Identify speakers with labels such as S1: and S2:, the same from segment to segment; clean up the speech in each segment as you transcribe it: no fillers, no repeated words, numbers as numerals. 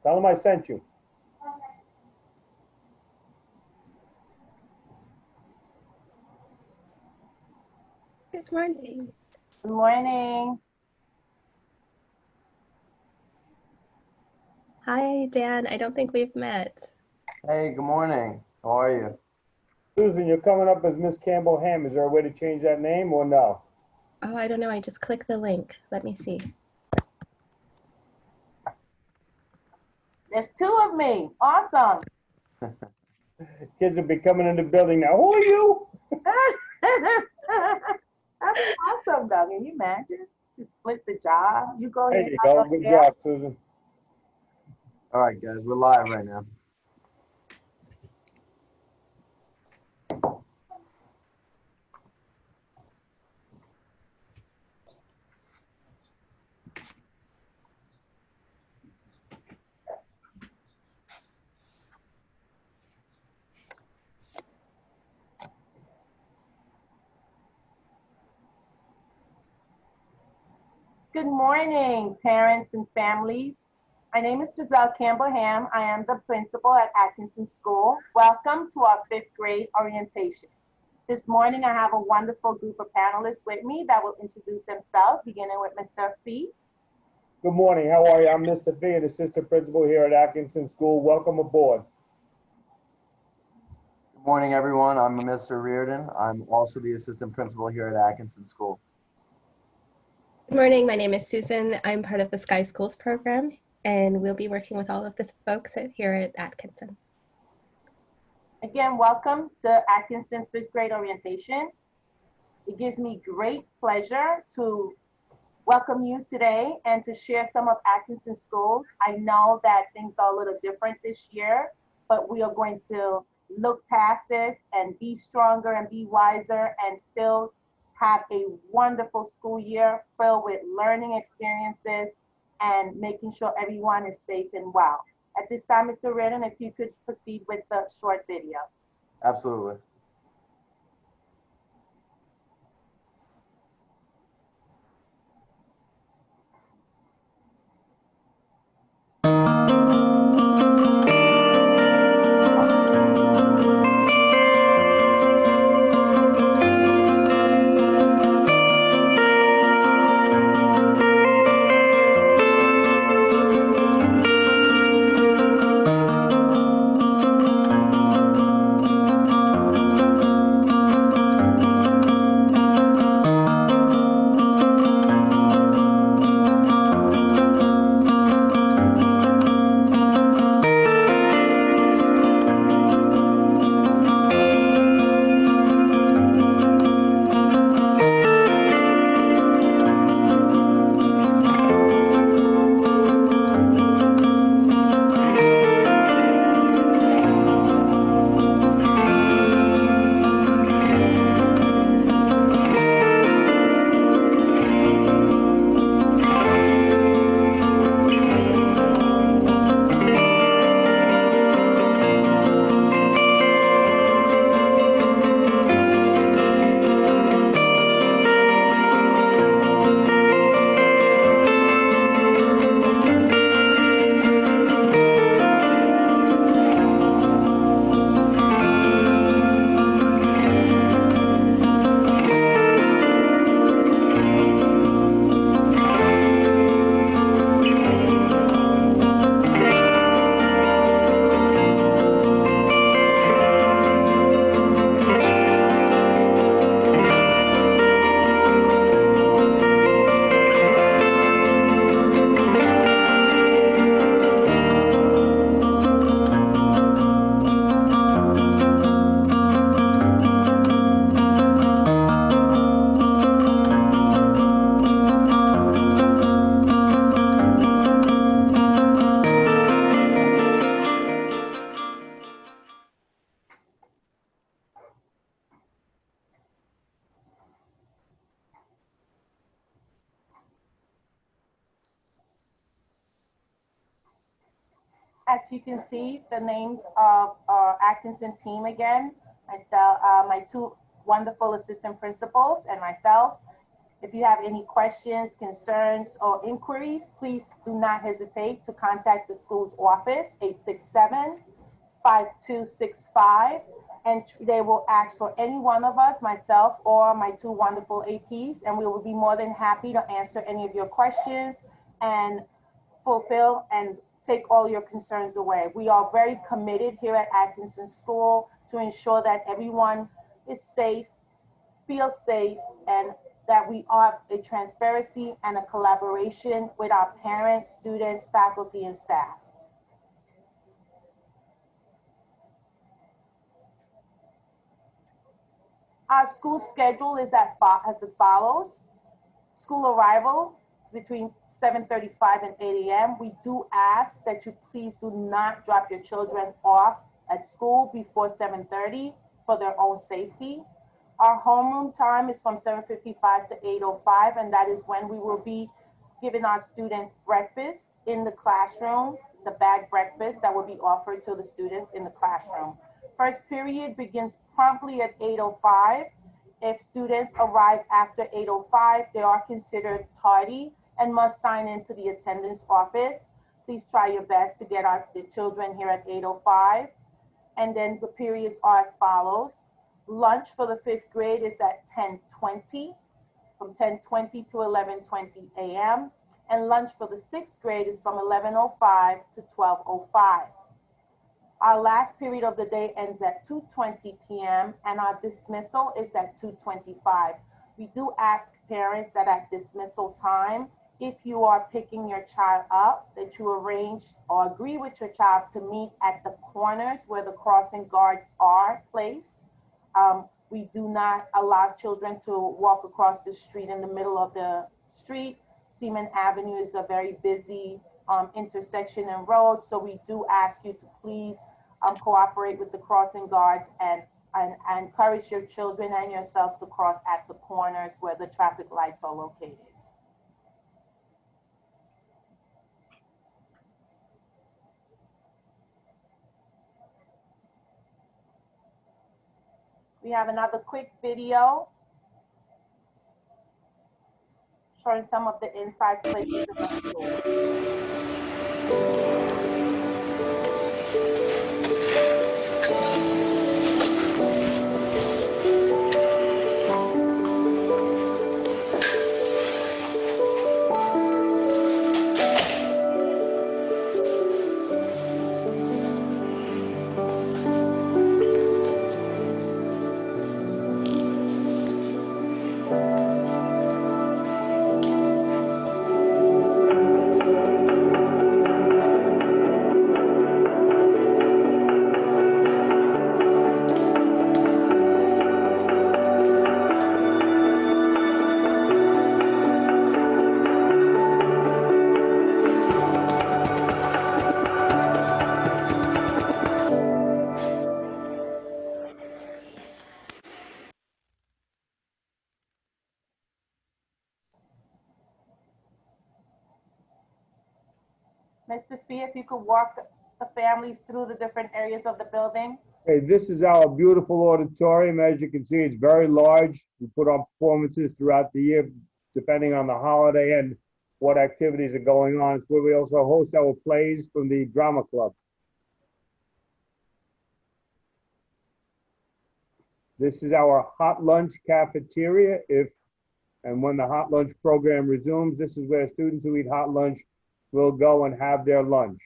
S1: Tell him I sent you.
S2: Good morning.
S3: Good morning.
S2: Hi, Dan. I don't think we've met.
S4: Hey, good morning. How are you?
S1: Susan, you're coming up as Miss Campbell Ham. Is there a way to change that name or no?
S2: Oh, I don't know. I just clicked the link. Let me see.
S3: There's two of me. Awesome.
S1: Kids will be coming in the building now. Who are you?
S3: That'd be awesome, though. Can you imagine? You split the job. You go
S1: There
S3: here.
S1: you
S3: I
S1: go.
S3: go
S1: Good
S3: here.
S1: job, Susan.
S4: All right, guys, we're live right now.
S3: Good morning, parents and families. My name is Giselle Campbell Ham. I am the principal at Atkinson School. Welcome to our 5th grade orientation. This morning, I have a wonderful group of panelists with me that will introduce themselves, beginning with Mr. Fee.
S1: Good morning. How are you? I'm Mr. Fee, an assistant principal here at Atkinson School. Welcome aboard.
S4: Good morning, everyone. I'm Mr. Reardon. I'm also the assistant principal here at Atkinson School.
S2: Good morning. My name is Susan. I'm part of the Sky Schools program, and we'll be working with all of the folks here at Atkinson.
S3: Again, welcome to Atkinson's 5th grade orientation. It gives me great pleasure to welcome you today and to share some of Atkinson schools. I know that things are a little different this year, but we are going to look past this and be stronger and be wiser and still have a wonderful school year filled with learning experiences and making sure everyone is safe and well. At this time, Mr. Redden, if you could proceed with the short video.
S4: Absolutely.
S3: As you can see, the names of our Atkinson team again. Myself, my two wonderful assistant principals and myself. If you have any questions, concerns, or inquiries, please do not hesitate to contact the school's office, 867-5265, and they will ask for any one of us, myself or my two wonderful APs, and we will be more than happy to answer any of your questions and fulfill and take all your concerns away. We are very committed here at Atkinson School to ensure that everyone is safe, feels safe, and that we are a transparency and a collaboration with our parents, students, faculty, and staff. Our school schedule is as follows. School arrival is between 7:35 and 8 a.m. We do ask that you please do not drop your children off at school before 7:30 for their own safety. Our homeroom time is from 7:55 to 8:05, and that is when we will be giving our students breakfast in the classroom. It's a bag breakfast that will be offered to the students in the classroom. First period begins promptly at 8:05. If students arrive after 8:05, they are considered tardy and must sign into the attendance office. Please try your best to get the children here at 8:05. And then the periods are as follows. Lunch for the 5th grade is at 10:20, from 10:20 to 11:20 a.m. And lunch for the 6th grade is from 11:05 to 12:05. Our last period of the day ends at 2:20 p.m. and our dismissal is at 2:25. We do ask parents that at dismissal time, if you are picking your child up, that you arrange or agree with your child to meet at the corners where the crossing guards are placed. We do not allow children to walk across the street in the middle of the street. Seaman Avenue is a very busy intersection and road, so we do ask you to please cooperate with the crossing guards and encourage your children and yourselves to cross at the corners where the traffic lights are located. We have another quick video showing some of the inside places in our school. Mr. Fee, if you could walk the families through the different areas of the building.
S1: Okay, this is our beautiful auditorium. As you can see, it's very large. We put on performances throughout the year, depending on the holiday and what activities are going on. It's where we also host our plays from the drama club. This is our hot lunch cafeteria. If and when the hot lunch program resumes, this is where students who eat hot lunch will go and have their lunch.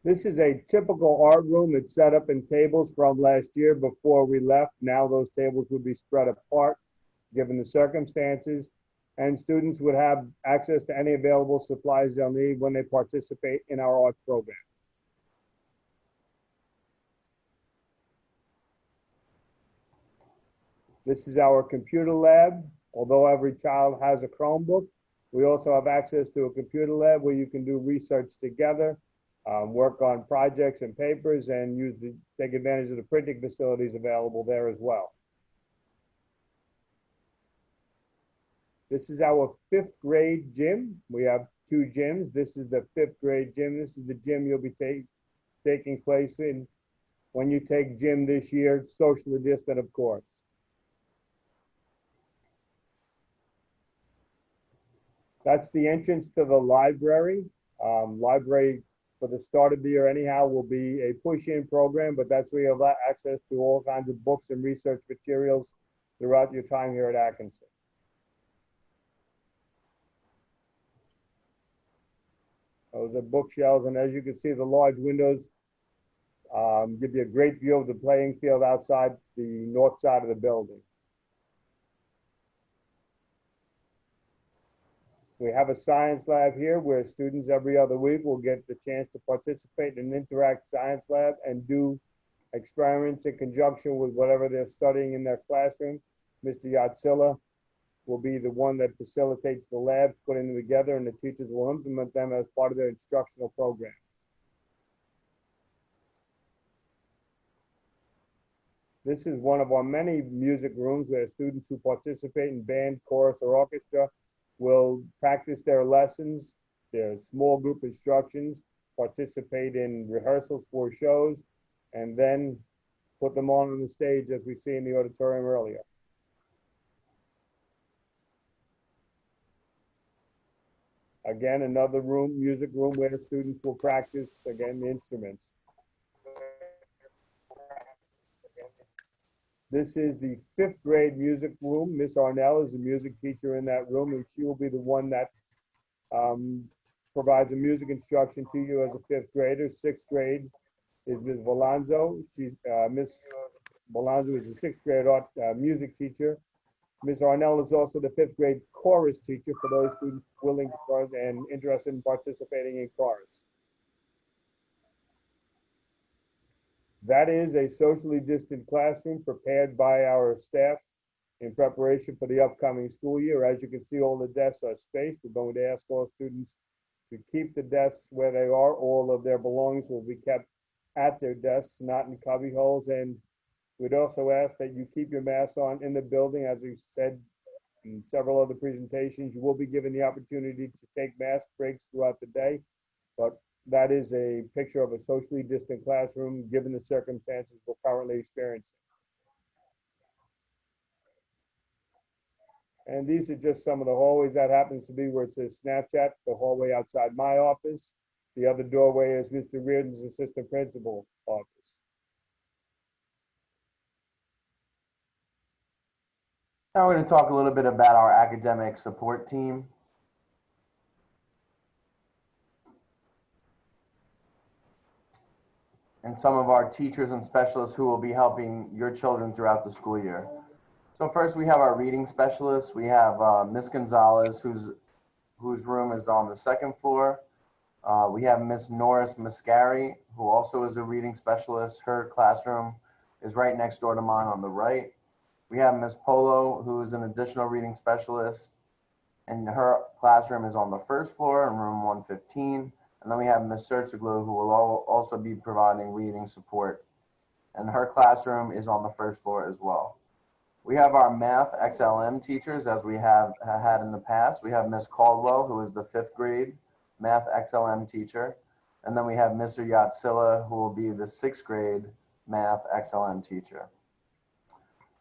S1: This is a typical art room. It's set up in tables from last year before we left. Now those tables would be spread apart given the circumstances, and students would have access to any available supplies they'll need when they participate in our art program. This is our computer lab. Although every child has a Chromebook, we also have access to a computer lab where you can do research together, work on projects and papers, and take advantage of the printing facilities available there as well. This is our 5th grade gym. We have 2 gyms. This is the 5th grade gym. This is the gym you'll be taking place in When you take gym this year, socially distant, of course. That's the entrance to the library. Library for the start of the year anyhow will be a push-in program, but that's where you'll have access to all kinds of books and research materials throughout your time here at Atkinson. Those are bookshelves, and as you can see, the large windows give you a great view of the playing field outside the north side of the building. We have a science lab here where students every other week will get the chance to participate in an interact science lab and do experiments in conjunction with whatever they're studying in their classroom. Mr. Yatsila will be the one that facilitates the labs, putting them together, and the teachers will implement them as part of their instructional program. This is one of our many music rooms where students who participate in band, chorus, or orchestra will practice their lessons, their small group instructions, participate in rehearsals for shows, and then put them on the stage as we see in the auditorium earlier. Again, another room, music room, where the students will practice, again, the instruments. This is the 5th grade music room. Miss Arnell is the music teacher in that room, and she will be the one that provides a music instruction to you as a 5th grader. 6th grade is Ms. Valanzo. Miss Valanzo is the 6th grade art music teacher. Ms. Arnell is also the 5th grade chorus teacher for those students willing to and interested in participating in chorus. That is a socially distant classroom prepared by our staff in preparation for the upcoming school year. As you can see, all the desks are spaced. We're going to ask all students to keep the desks where they are. All of their belongings will be kept at their desks, not in cubby holes. And we'd also ask that you keep your masks on in the building. As we said in several other presentations, you will be given the opportunity to take mask breaks throughout the day, but that is a picture of a socially distant classroom given the circumstances we're currently experiencing. And these are just some of the hallways. That happens to be where it says Snapchat, the hallway outside my office. The other doorway is Mr. Reardon's assistant principal office.
S4: Now we're going to talk a little bit about our academic support team. And some of our teachers and specialists who will be helping your children throughout the school year. So first we have our reading specialists. We have Miss Gonzalez, whose room is on the 2nd floor. We have Miss Norris Mascari, who also is a reading specialist. Her classroom is right next door to mine on the right. We have Miss Polo, who is an additional reading specialist, and her classroom is on the 1st floor in room 115. And then we have Ms. Sertzoglu, who will also be providing reading support. And her classroom is on the 1st floor as well. We have our math XLM teachers, as we have had in the past. We have Ms. Caldwell, who is the 5th grade math XLM teacher. And then we have Mr. Yatsila, who will be the 6th grade math XLM teacher.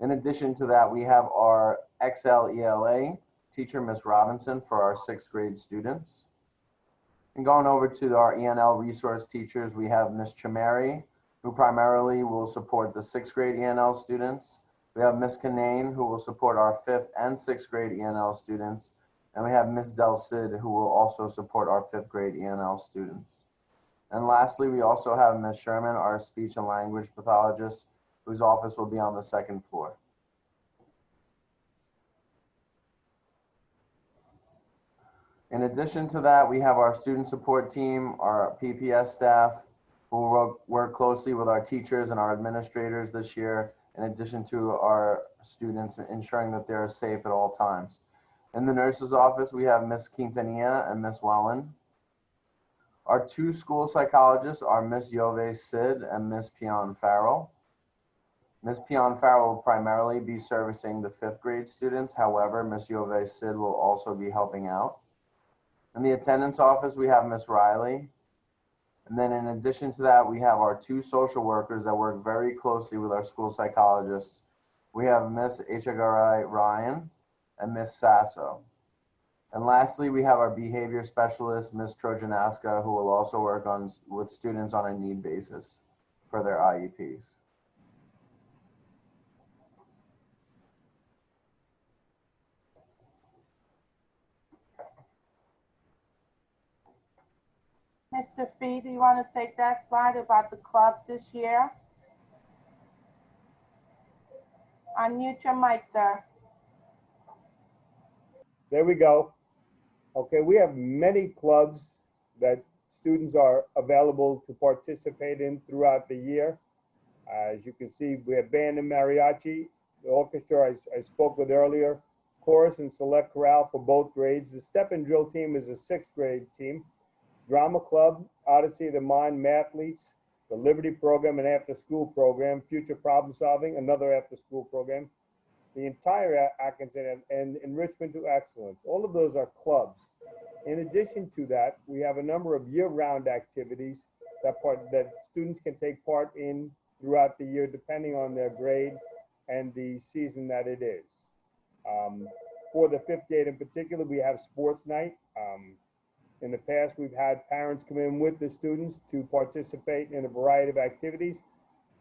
S4: In addition to that, we have our XLELA teacher, Ms. Robinson, for our 6th grade students. And going over to our ENL resource teachers, we have Ms. Chamari, who primarily will support the 6th grade ENL students. We have Ms. Kanane, who will support our 5th and 6th grade ENL students. And we have Ms. Del Cid, who will also support our 5th grade ENL students. And lastly, we also have Ms. Sherman, our speech and language pathologist, whose office will be on the 2nd floor. In addition to that, we have our student support team, our PPS staff, who will work closely with our teachers and our administrators this year, in addition to our students, ensuring that they're safe at all times. In the nurse's office, we have Ms. Quintanilla and Ms. Wellen. Our 2 school psychologists are Ms. Yove Sid and Ms. Pion Farrell. Ms. Pion Farrell will primarily be servicing the 5th grade students. However, Ms. Yove Sid will also be helping out. In the attendance office, we have Ms. Riley. And then in addition to that, we have our 2 social workers that work very closely with our school psychologists. We have Miss H.R.I. Ryan and Miss Sasso. And lastly, we have our behavior specialist, Miss Trojanaska, who will also work with students on a need basis for their IEPs.
S3: Mr. Fee, do you want to take that slide about the clubs this year? Unmute your mic, sir.
S1: There we go. Okay, we have many clubs that students are available to participate in throughout the year. As you can see, we have band and mariachi, the orchestra I spoke with earlier, chorus and select chorale for both grades. The step and drill team is a 6th grade team. Drama club, Odyssey of the Mind, mathletes, the Liberty program, and after school program, future problem solving, another after school program, the entire Atkinson and enrichment to excellence. All of those are clubs. In addition to that, we have a number of year-round activities that students can take part in throughout the year, depending on their grade and the season that it is. For the 5th grade in particular, we have sports night. In the past, we've had parents come in with the students to participate in a variety of activities.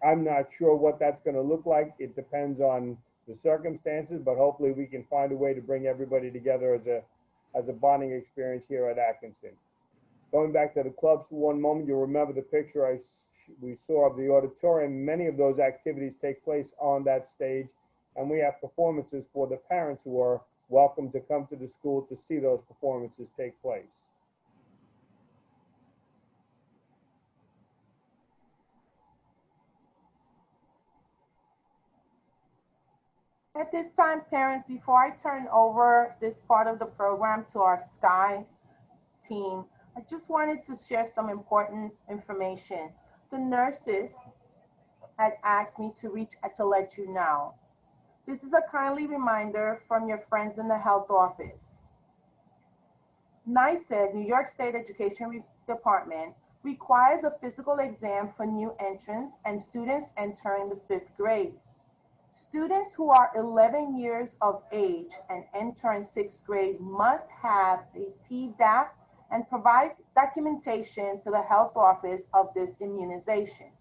S1: I'm not sure what that's going to look like. It depends on the circumstances, but hopefully we can find a way to bring everybody together as a bonding experience here at Atkinson. Going back to the clubs for one moment, you'll remember the picture we saw of the auditorium. Many of those activities take place on that stage, and we have performances for the parents who are welcome to come to the school to see those performances take place.
S3: At this time, parents, before I turn over this part of the program to our SKY team, I just wanted to share some important information. The nurses had asked me to let you know. This is a kindly reminder from your friends in the health office. NYSED, New York State Education Department, requires a physical exam for new entrants and students entering the 5th grade. Students who are 11 years of age and entering 6th grade must have a Tdap and provide documentation to the health office of this immunization.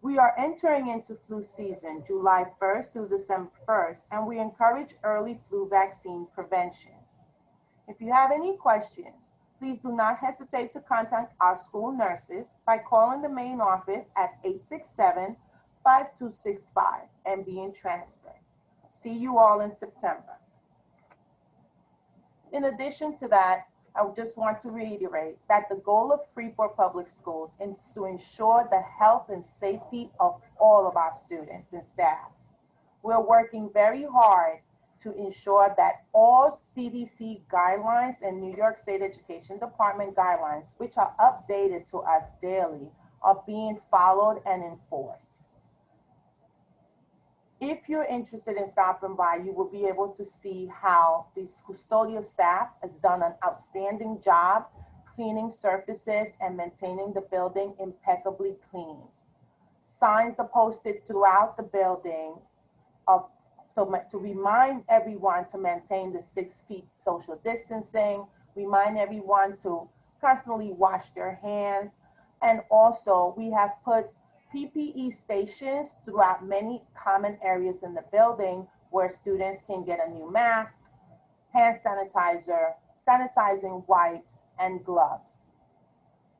S3: We are entering into flu season, July 1st through December 1st, and we encourage early flu vaccine prevention. If you have any questions, please do not hesitate to contact our school nurses by calling the main office at 867-5265 and being transferred. See you all in September. In addition to that, I just want to reiterate that the goal of Freeport Public Schools is to ensure the health and safety of all of our students and staff. We're working very hard to ensure that all CDC guidelines and New York State Education Department guidelines, which are updated to us daily, are being followed and enforced. If you're interested in stopping by, you will be able to see how this custodial staff has done an outstanding job cleaning surfaces and maintaining the building impeccably clean. Signs are posted throughout the building to remind everyone to maintain the 6 feet social distancing, remind everyone to constantly wash their hands, and also we have put PPE stations throughout many common areas in the building where students can get a new mask, hand sanitizer, sanitizing wipes, and gloves.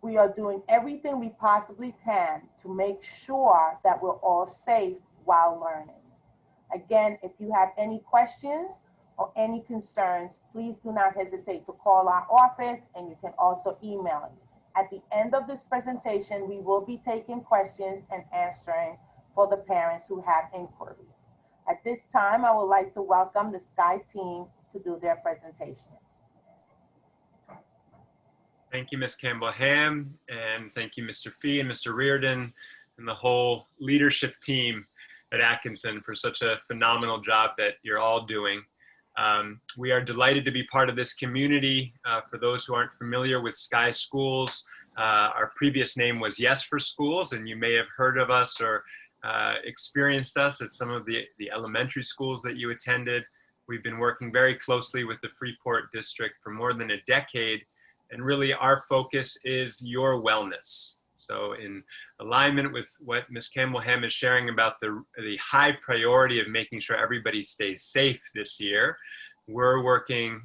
S3: We are doing everything we possibly can to make sure that we're all safe while learning. Again, if you have any questions or any concerns, please do not hesitate to call our office, and you can also email us. At the end of this presentation, we will be taking questions and answering for the parents who have inquiries. At this time, I would like to welcome the SKY team to do their presentation.
S5: Thank you, Ms. Campbell-Ham, and thank you, Mr. Fee and Mr. Reardon, and the whole leadership team at Atkinson for such a phenomenal job that you're all doing. We are delighted to be part of this community. For those who aren't familiar with SKY Schools, Our previous name was Yes for Schools, and you may have heard of us or experienced us at some of the elementary schools that you attended. We've been working very closely with the Freeport District for more than a decade, and really our focus is your wellness. So in alignment with what Ms. Campbell-Ham is sharing about the high priority of making sure everybody stays safe this year, we're working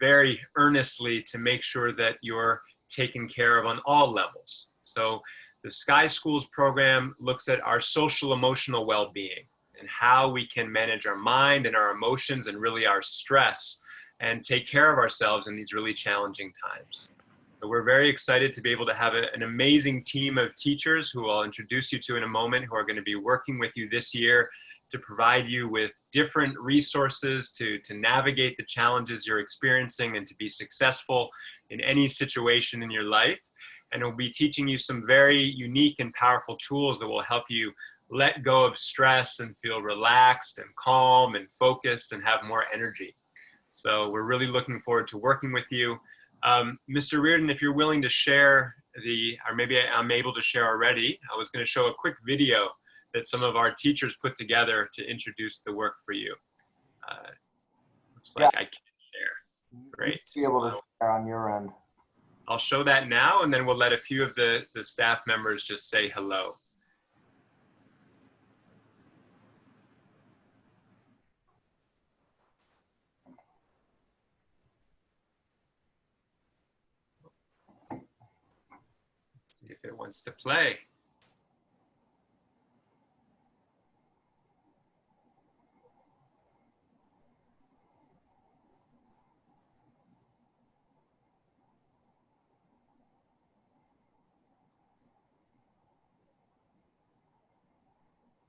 S5: very earnestly to make sure that you're taken care of on all levels. So the Sky Schools program looks at our social emotional well-being and how we can manage our mind and our emotions and really our stress and take care of ourselves in these really challenging times. So we're very excited to be able to have an amazing team of teachers who I'll introduce you to in a moment, who are going to be working with you this year to provide you with different resources to navigate the challenges you're experiencing and to be successful in any situation in your life. And we'll be teaching you some very unique and powerful tools that will help you let go of stress and feel relaxed and calm and focused and have more energy. So we're really looking forward to working with you. Mr. Reardon, if you're willing to share or maybe I'm able to share already, I was going to show a quick video that some of our teachers put together to introduce the work for you. Looks like I can share. Great.
S4: Be able to share on your end.
S5: I'll show that now, and then we'll let a few of the staff members just say hello. Let's see if it wants to play.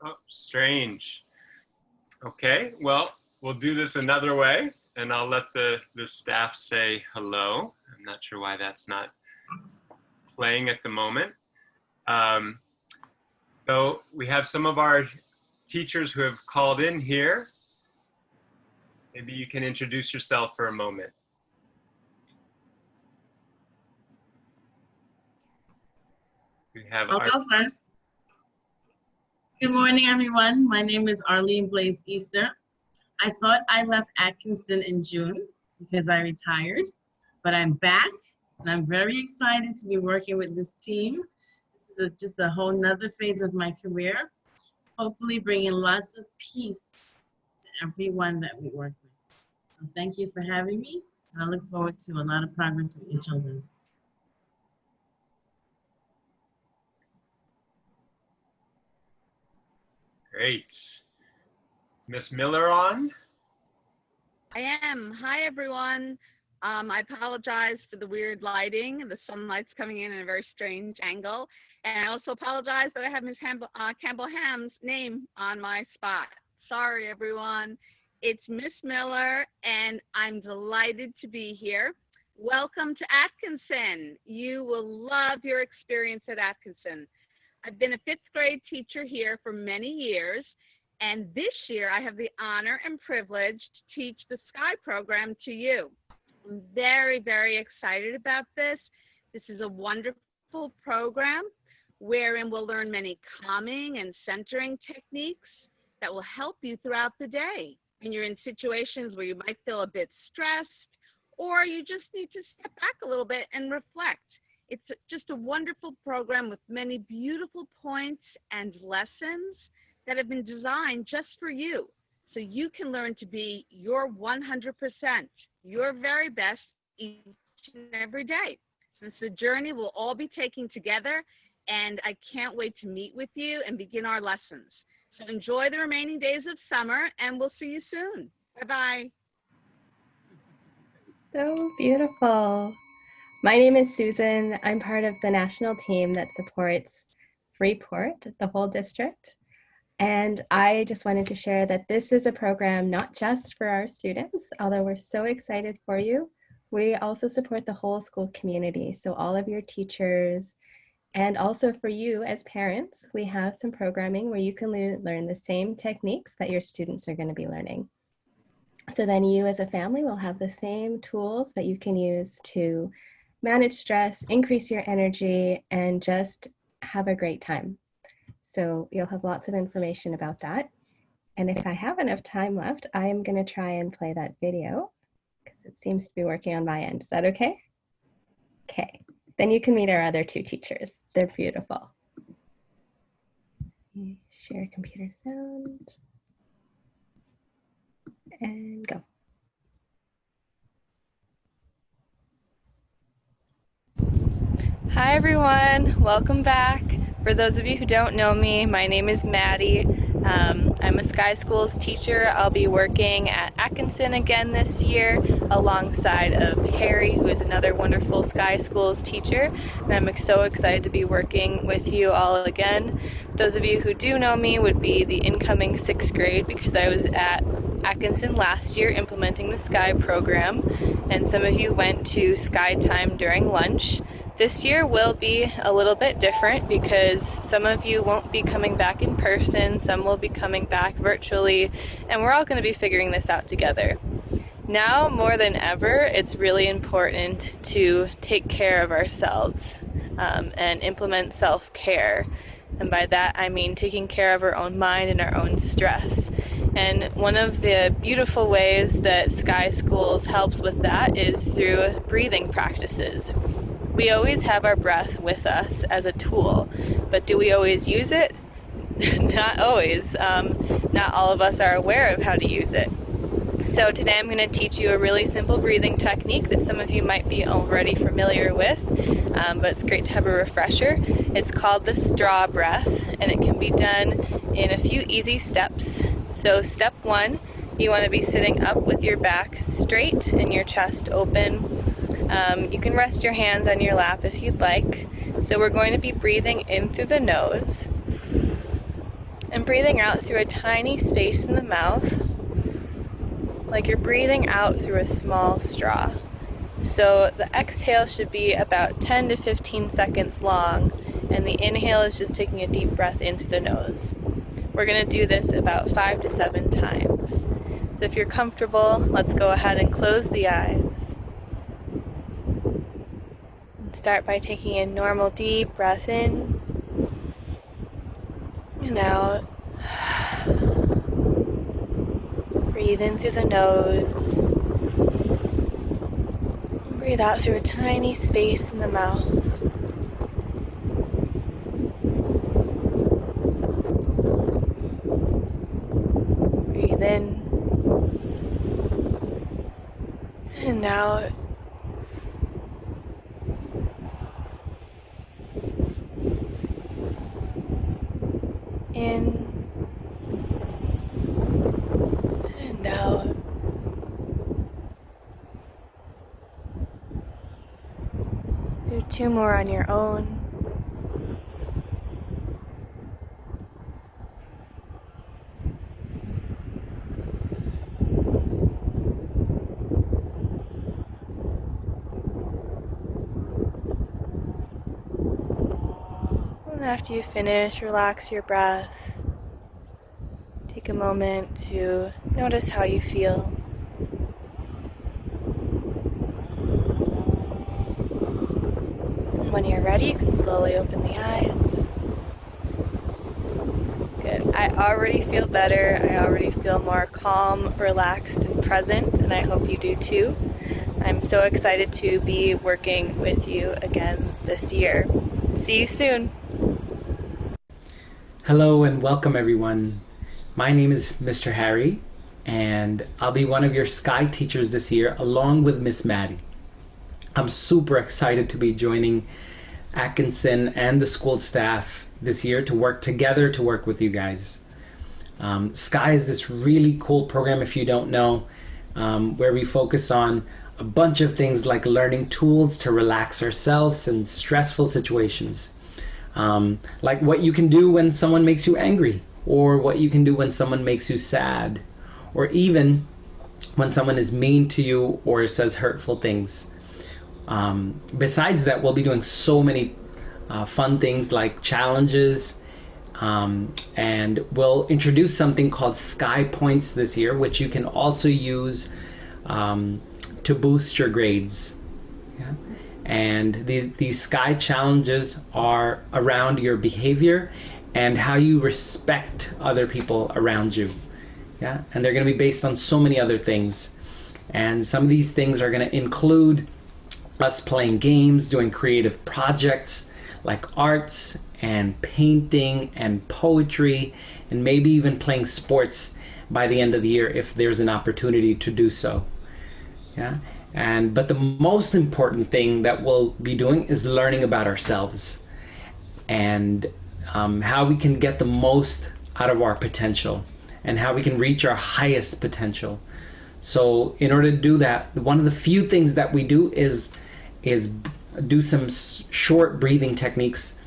S5: Oh, strange. Okay, well, we'll do this another way, and I'll let the staff say hello. I'm not sure why that's not playing at the moment. So we have some of our teachers who have called in here. Maybe you can introduce yourself for a moment. We have
S6: I'll go first. Good morning, everyone. My name is Arlene Blaze Easter. I thought I left Atkinson in June because I retired, but I'm back and I'm very excited to be working with this team. This is just a whole nother phase of my career, hopefully bringing lots of peace to everyone that we work with. So thank you for having me. I look forward to a lot of progress with your children.
S5: Great. Miss Miller on?
S7: I am. Hi, everyone. I apologize for the weird lighting. The sunlight's coming in a very strange angle. And I also apologize that I have Ms. Campbell-Ham's name on my spot. Sorry, everyone. It's Miss Miller, and I'm delighted to be here. Welcome to Atkinson. You will love your experience at Atkinson. I've been a 5th grade teacher here for many years, and this year I have the honor and privilege to teach the Sky program to you. I'm very, very excited about this. This is a wonderful program wherein we'll learn many calming and centering techniques that will help you throughout the day. When you're in situations where you might feel a bit stressed, or you just need to step back a little bit and reflect. It's just a wonderful program with many beautiful points and lessons that have been designed just for you, so you can learn to be your 100%, your very best each and every day. So it's a journey we'll all be taking together, and I can't wait to meet with you and begin our lessons. So enjoy the remaining days of summer, and we'll see you soon. Bye-bye.
S2: So beautiful. My name is Susan. I'm part of the national team that supports Freeport, the whole district. And I just wanted to share that this is a program not just for our students, although we're so excited for you. We also support the whole school community. So all of your teachers, and also for you as parents, we have some programming where you can learn the same techniques that your students are going to be learning. So then you as a family will have the same tools that you can use to manage stress, increase your energy, and just have a great time. So you'll have lots of information about that. And if I have enough time left, I'm going to try and play that video because it seems to be working on my end. Is that okay? Okay. Then you can meet our other two teachers. They're beautiful. Share computer sound. And go. Hi everyone, welcome back. For those of you who don't know me, my name is Maddie. I'm a Sky Schools teacher. I'll be working at Atkinson again this year alongside of Harry, who is another wonderful Sky Schools teacher. And I'm so excited to be working with you all again. Those of you who do know me would be the incoming 6th grade because I was at Atkinson last year implementing the Sky program, and some of you went to Sky time during lunch. This year will be a little bit different because some of you won't be coming back in person, some will be coming back virtually, and we're all going to be figuring this out together. Now more than ever, it's really important to take care of ourselves and implement self-care. And by that I mean taking care of our own mind and our own stress. And one of the beautiful ways that Sky Schools helps with that is through breathing practices. We always have our breath with us as a tool, but do we always use it? Not always. Not all of us are aware of how to use it. So today I'm going to teach you a really simple breathing technique that some of you might be already familiar with, but it's great to have a refresher. It's called the straw breath, and it can be done in a few easy steps. So step 1, you want to be sitting up with your back straight and your chest open. You can rest your hands on your lap if you'd like. So we're going to be breathing in through the nose and breathing out through a tiny space in the mouth, like you're breathing out through a small straw. So the exhale should be about 10 to 15 seconds long, and the inhale is just taking a deep breath in through the nose. We're going to do this about 5 to 7 times. So if you're comfortable, let's go ahead and close the eyes. Start by taking a normal deep breath in and out. Breathe in through the nose. Breathe out through a tiny space in the mouth. Breathe in and out. In and out. Do 2 more on your own. And after you finish, relax your breath. Take a moment to notice how you feel. And when you're ready, you can slowly open the eyes. Good. I already feel better. I already feel more calm, relaxed, and present, and I hope you do too. I'm so excited to be working with you again this year. See you soon.
S8: Hello and welcome everyone. My name is Mr. Harry, and I'll be one of your Sky teachers this year along with Miss Maddie. I'm super excited to be joining Atkinson and the school staff this year to work together to work with you guys. Sky is this really cool program, if you don't know, where we focus on a bunch of things like learning tools to relax ourselves in stressful situations. Like what you can do when someone makes you angry, or what you can do when someone makes you sad, or even when someone is mean to you or says hurtful things. Besides that, we'll be doing so many fun things like challenges, and we'll introduce something called Sky Points this year, which you can also use to boost your grades. Yeah? And these Sky challenges are around your behavior and how you respect other people around you. Yeah, and they're going to be based on so many other things. And some of these things are going to include us playing games, doing creative projects like arts and painting and poetry, and maybe even playing sports by the end of the year if there's an opportunity to do so. Yeah. But the most important thing that we'll be doing is learning about ourselves and how we can get the most out of our potential and how we can reach our highest potential. So in order to do that, one of the few things that we do is do some short breathing techniques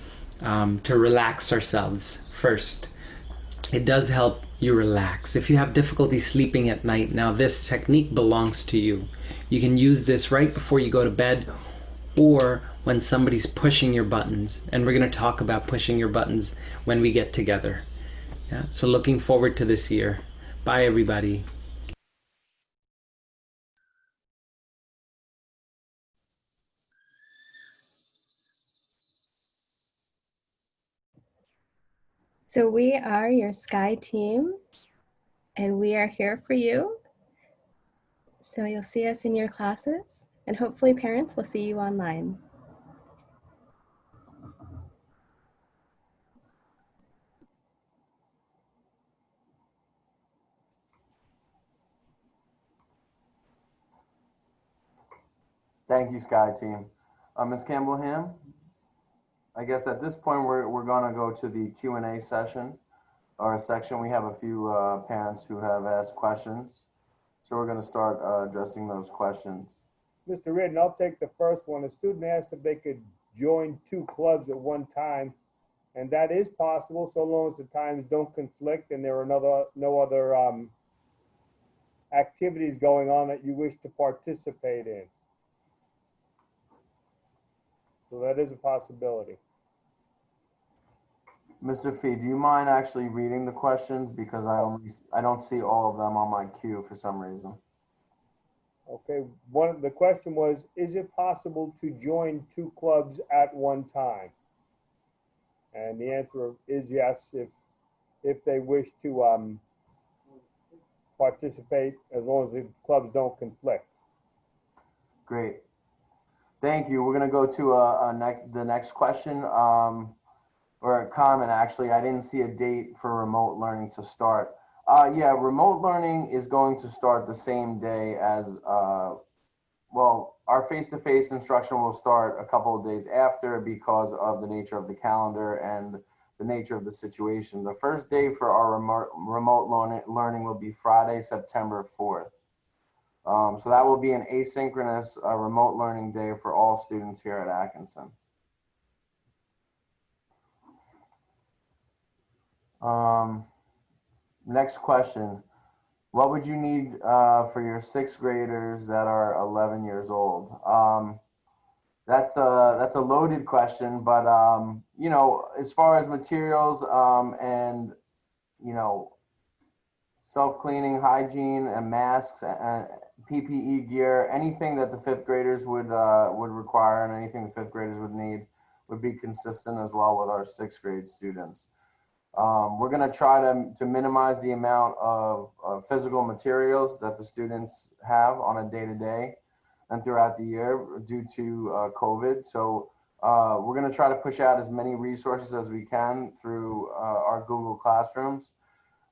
S8: to relax ourselves first. It does help you relax. If you have difficulty sleeping at night, now this technique belongs to you. You can use this right before you go to bed or when somebody's pushing your buttons. And we're going to talk about pushing your buttons when we get together. Yeah. So looking forward to this year. Bye, everybody.
S2: So we are your Sky team, and we are here for you. So you'll see us in your classes, and hopefully parents will see you online.
S4: Thank you, Sky Team. Ms. Campbell-Ham, I guess at this point we're going to go to the Q&A session or section. We have a few parents who have asked questions, so we're going to start addressing those questions.
S1: Mr. Ridden, I'll take the first one. A student asked if they could join 2 clubs at one time, and that is possible so long as the times don't conflict and there are no other activities going on that you wish to participate in. So that is a possibility.
S4: Mr. Fee, do you mind actually reading the questions because I don't see all of them on my queue for some reason.
S1: Okay, the question was, is it possible to join 2 clubs at one time? And the answer is yes, if they wish to participate, as long as the clubs don't conflict.
S4: Great. Thank you. We're going to go to the next question, or a comment actually. I didn't see a date for remote learning to start. Yeah, remote learning is going to start the same day as, well, our face-to-face instruction will start a couple of days after because of the nature of the calendar and the nature of the situation. The first day for our remote learning will be Friday, September 4th. So that will be an asynchronous remote learning day for all students here at Atkinson. Next question. What would you need for your 6th graders that are 11 years old? That's a loaded question, but you know, as far as materials and you know, self-cleaning, hygiene, and masks and PPE gear, anything that the 5th graders would require and anything the 5th graders would need would be consistent as well with our 6th grade students. We're going to try to minimize the amount of physical materials that the students have on a day-to-day and throughout the year due to COVID. So we're going to try to push out as many resources as we can through our Google Classrooms.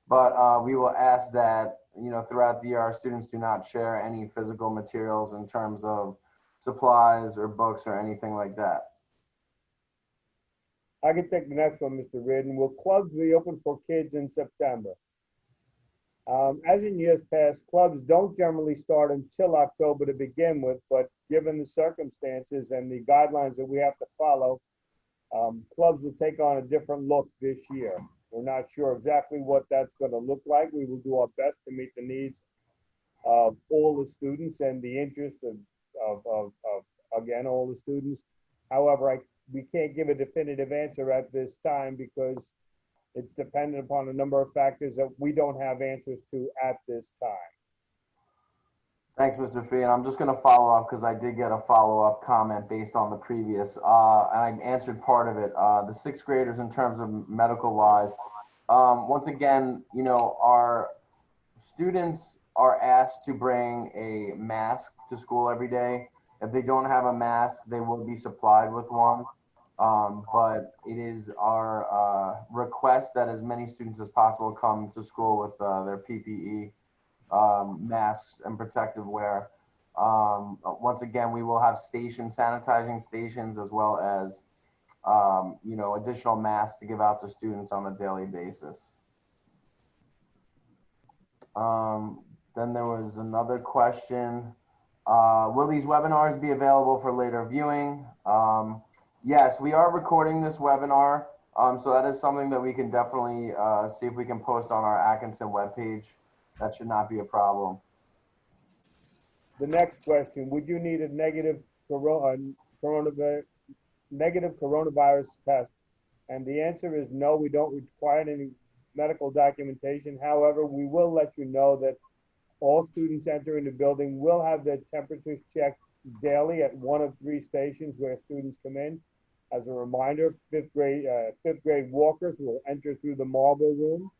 S4: But we will ask that, you know, throughout the year, our students do not share any physical materials in terms of supplies or books or anything like that.
S1: I can take the next one, Mr. Ridden. Will clubs be open for kids in September? As in years past, clubs don't generally start until October to begin with, but given the circumstances and the guidelines that we have to follow, clubs will take on a different look this year. We're not sure exactly what that's going to look like. We will do our best to meet the needs of all the students and the interests of again, all the students. However, we can't give a definitive answer at this time because it's dependent upon a number of factors that we don't have answers to at this time.
S4: Thanks, Mr. Fee. And I'm just going to follow up because I did get a follow-up comment based on the previous, and I answered part of it. The sixth graders in terms of medical-wise, once again, you know, our students are asked to bring a mask to school every day. If they don't have a mask, they will be supplied with one. But it is our request that as many students as possible come to school with their PPE, masks and protective wear. Once again, we will have sanitizing stations, as well as you know, additional masks to give out to students on a daily basis. Then there was another question. Will these webinars be available for later viewing? Yes, we are recording this webinar. So that is something that we can definitely see if we can post on our Atkinson webpage. That should not be a problem.
S1: The next question, would you need a negative coronavirus test? And the answer is no, we don't require any medical documentation. However, we will let you know that all students entering the building will have their temperatures checked daily at one of 3 stations where students come in. As a reminder, fifth grade walkers will enter through the marble room.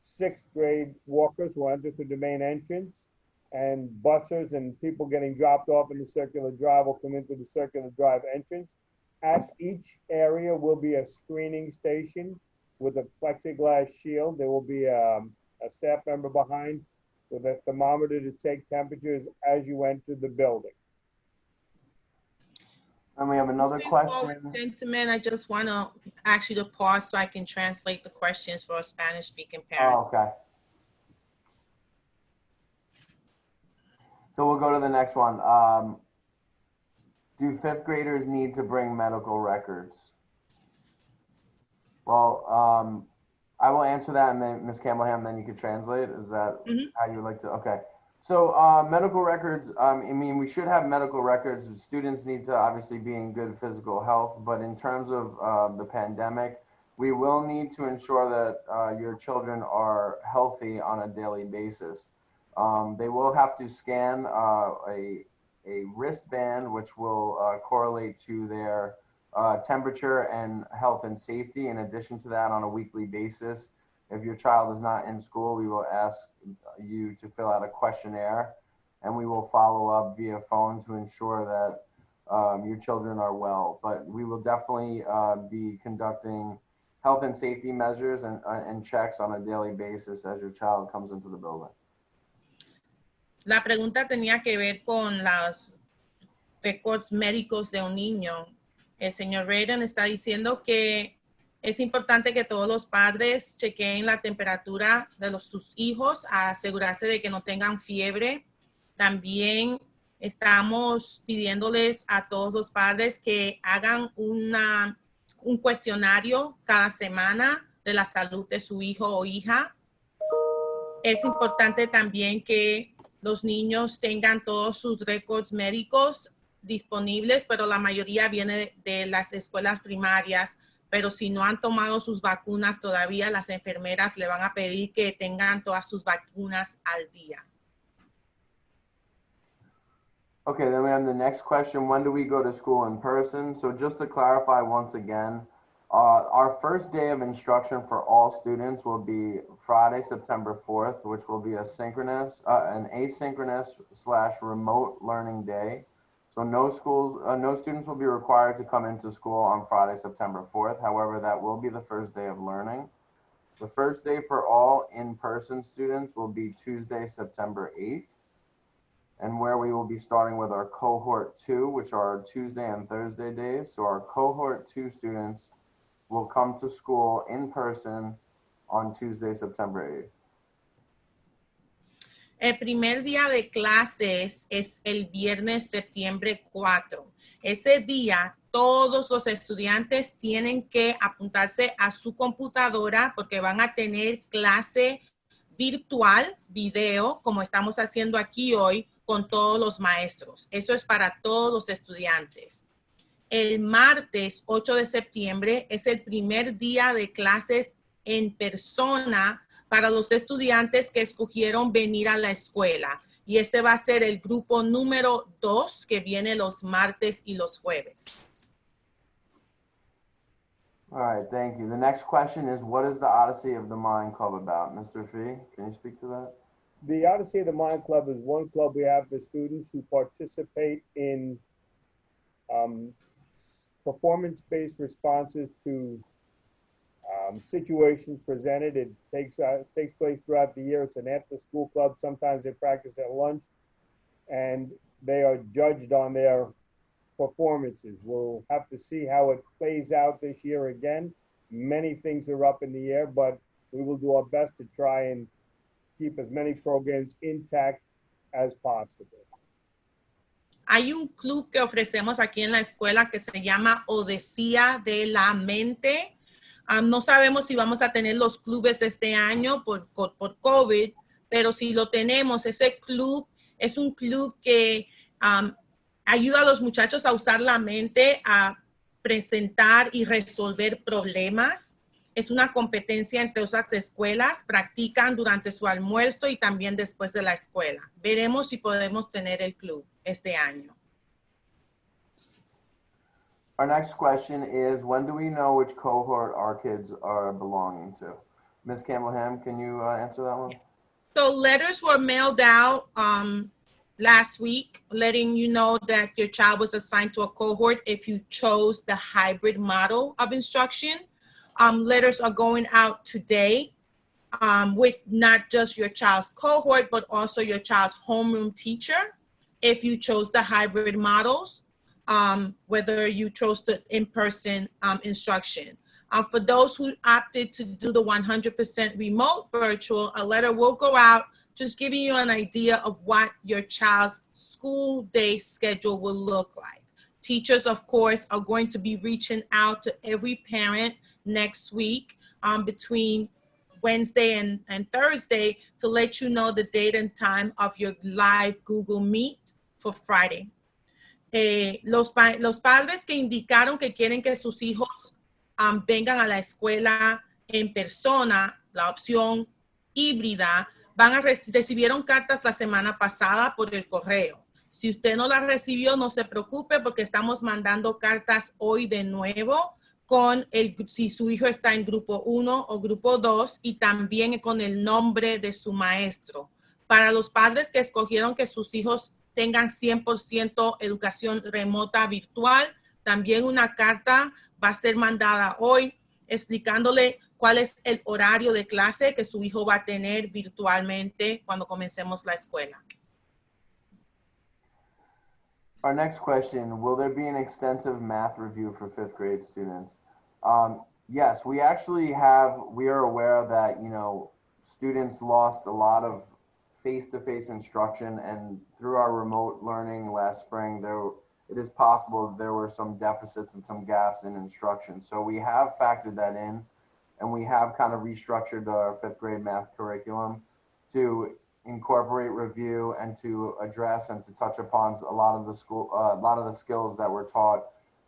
S1: 6th grade walkers will enter through the main entrance, and bussers and people getting dropped off in the circular drive will come into the circular drive entrance. At each area will be a screening station with a plexiglass shield. There will be a staff member behind with a thermometer to take temperatures as you enter the building.
S4: And we have another question.
S9: Gentlemen, I just want to ask you to pause so I can translate the questions for Spanish-speaking parents.
S4: Oh, okay. So we'll go to the next one. Do 5th graders need to bring medical records? Well, I will answer that, and then Ms. Campbell-Ham, then you could translate. Is that how you would like to? Okay. So medical records, I mean, we should have medical records. Students need to obviously be in good physical health, but in terms of the pandemic, we will need to ensure that your children are healthy on a daily basis. They will have to scan a wristband, which will correlate to their temperature and health and safety. In addition to that, on a weekly basis, if your child is not in school, we will ask you to fill out a questionnaire, and we will follow up via phone to ensure that your children are well. But we will definitely be conducting health and safety measures and checks on a daily basis as your child comes into the building.
S9: La pregunta tenía que ver con los récords médicos de un niño. El señor Raiden está diciendo que es importante que todos los padres chequeen la temperatura de sus hijos, a asegurarse de que no tengan fiebre. También estamos pidiéndoles a todos los padres que hagan un cuestionario cada semana de la salud de su hijo o hija. Es importante también que los niños tengan todos sus récords médicos disponibles, pero la mayoría viene de las escuelas primarias. Pero si no han tomado sus vacunas todavía, las enfermeras le van a pedir que tengan todas sus vacunas al día.
S4: Okay, then we have the next question. When do we go to school in person? So just to clarify once again, our first day of instruction for all students will be Friday, September 4th, which will be an asynchronous/remote learning day. So no students will be required to come into school on Friday, September 4th. However, that will be the first day of learning. The first day for all in-person students will be Tuesday, September 8th, and where we will be starting with our cohort 2, which are our Tuesday and Thursday days. So our cohort 2 students will come to school in person on Tuesday, September 8th.
S9: El primer día de clases es el viernes septiembre 4. Ese día todos los estudiantes tienen que apuntarse a su computadora porque van a tener clase virtual, video, como estamos haciendo aquí hoy con todos los maestros. Eso es para todos los estudiantes. El martes 8 de septiembre es el primer día de clases en persona para los estudiantes que escogieron venir a la escuela. y ese va a ser el grupo número 2 que viene los martes y los jueves.
S4: All right, thank you. The next question is, what is the Odyssey of the Mind Club about? Mr. Fee, can you speak to that?
S1: The Odyssey of the Mind Club is one club we have for students who participate in performance-based responses to situations presented. It takes place throughout the year. It's an after-school club. Sometimes they practice at lunch, and they are judged on their performances. We'll have to see how it plays out this year again. Many things are up in the air, but we will do our best to try and keep as many programs intact as possible.
S9: Hay un club que ofrecemos aquí en la escuela que se llama Odisea de la Mente. No sabemos si vamos a tener los clubes este año por COVID, pero si lo tenemos, ese club es un club que ayuda a los muchachos a usar la mente, a presentar y resolver problemas. Es una competencia entre esas escuelas, practican durante su almuerzo y también después de la escuela. Veremos si podemos tener el club este año.
S4: Our next question is, when do we know which cohort our kids are belonging to? Ms. Campbell-Ham, can you answer that one?
S9: So letters were mailed out last week, letting you know that your child was assigned to a cohort if you chose the hybrid model of instruction. Letters are going out today with not just your child's cohort, but also your child's homeroom teacher. If you chose the hybrid models, whether you chose the in-person instruction. For those who opted to do the 100% remote virtual, a letter will go out just giving you an idea of what your child's school day schedule will look like. Teachers, of course, are going to be reaching out to every parent next week between Wednesday and Thursday to let you know the date and time of your live Google Meet for Friday. Los padres que indicaron que quieren que sus hijos vengan a la escuela en persona, la opción híbrida, recibieron cartas la semana pasada por el correo. Si usted no las recibió, no se preocupe porque estamos mandando cartas hoy de nuevo si su hijo está en grupo 1 o grupo 2 y también con el nombre de su maestro. Para los padres que escogieron que sus hijos tengan 100% educación remota virtual, también una carta va a ser mandada hoy explicándole cuál es el horario de clase que su hijo va a tener virtualmente cuando comencemos la escuela.
S4: Our next question, will there be an extensive math review for 5th grade students? Yes, we are aware that, students lost a lot of face-to-face instruction, and through our remote learning last spring, it is possible that there were some deficits and some gaps in instruction. So we have factored that in, and we have kind of restructured our 5th grade math curriculum to incorporate review and to address and to touch upon a lot of the skills that were taught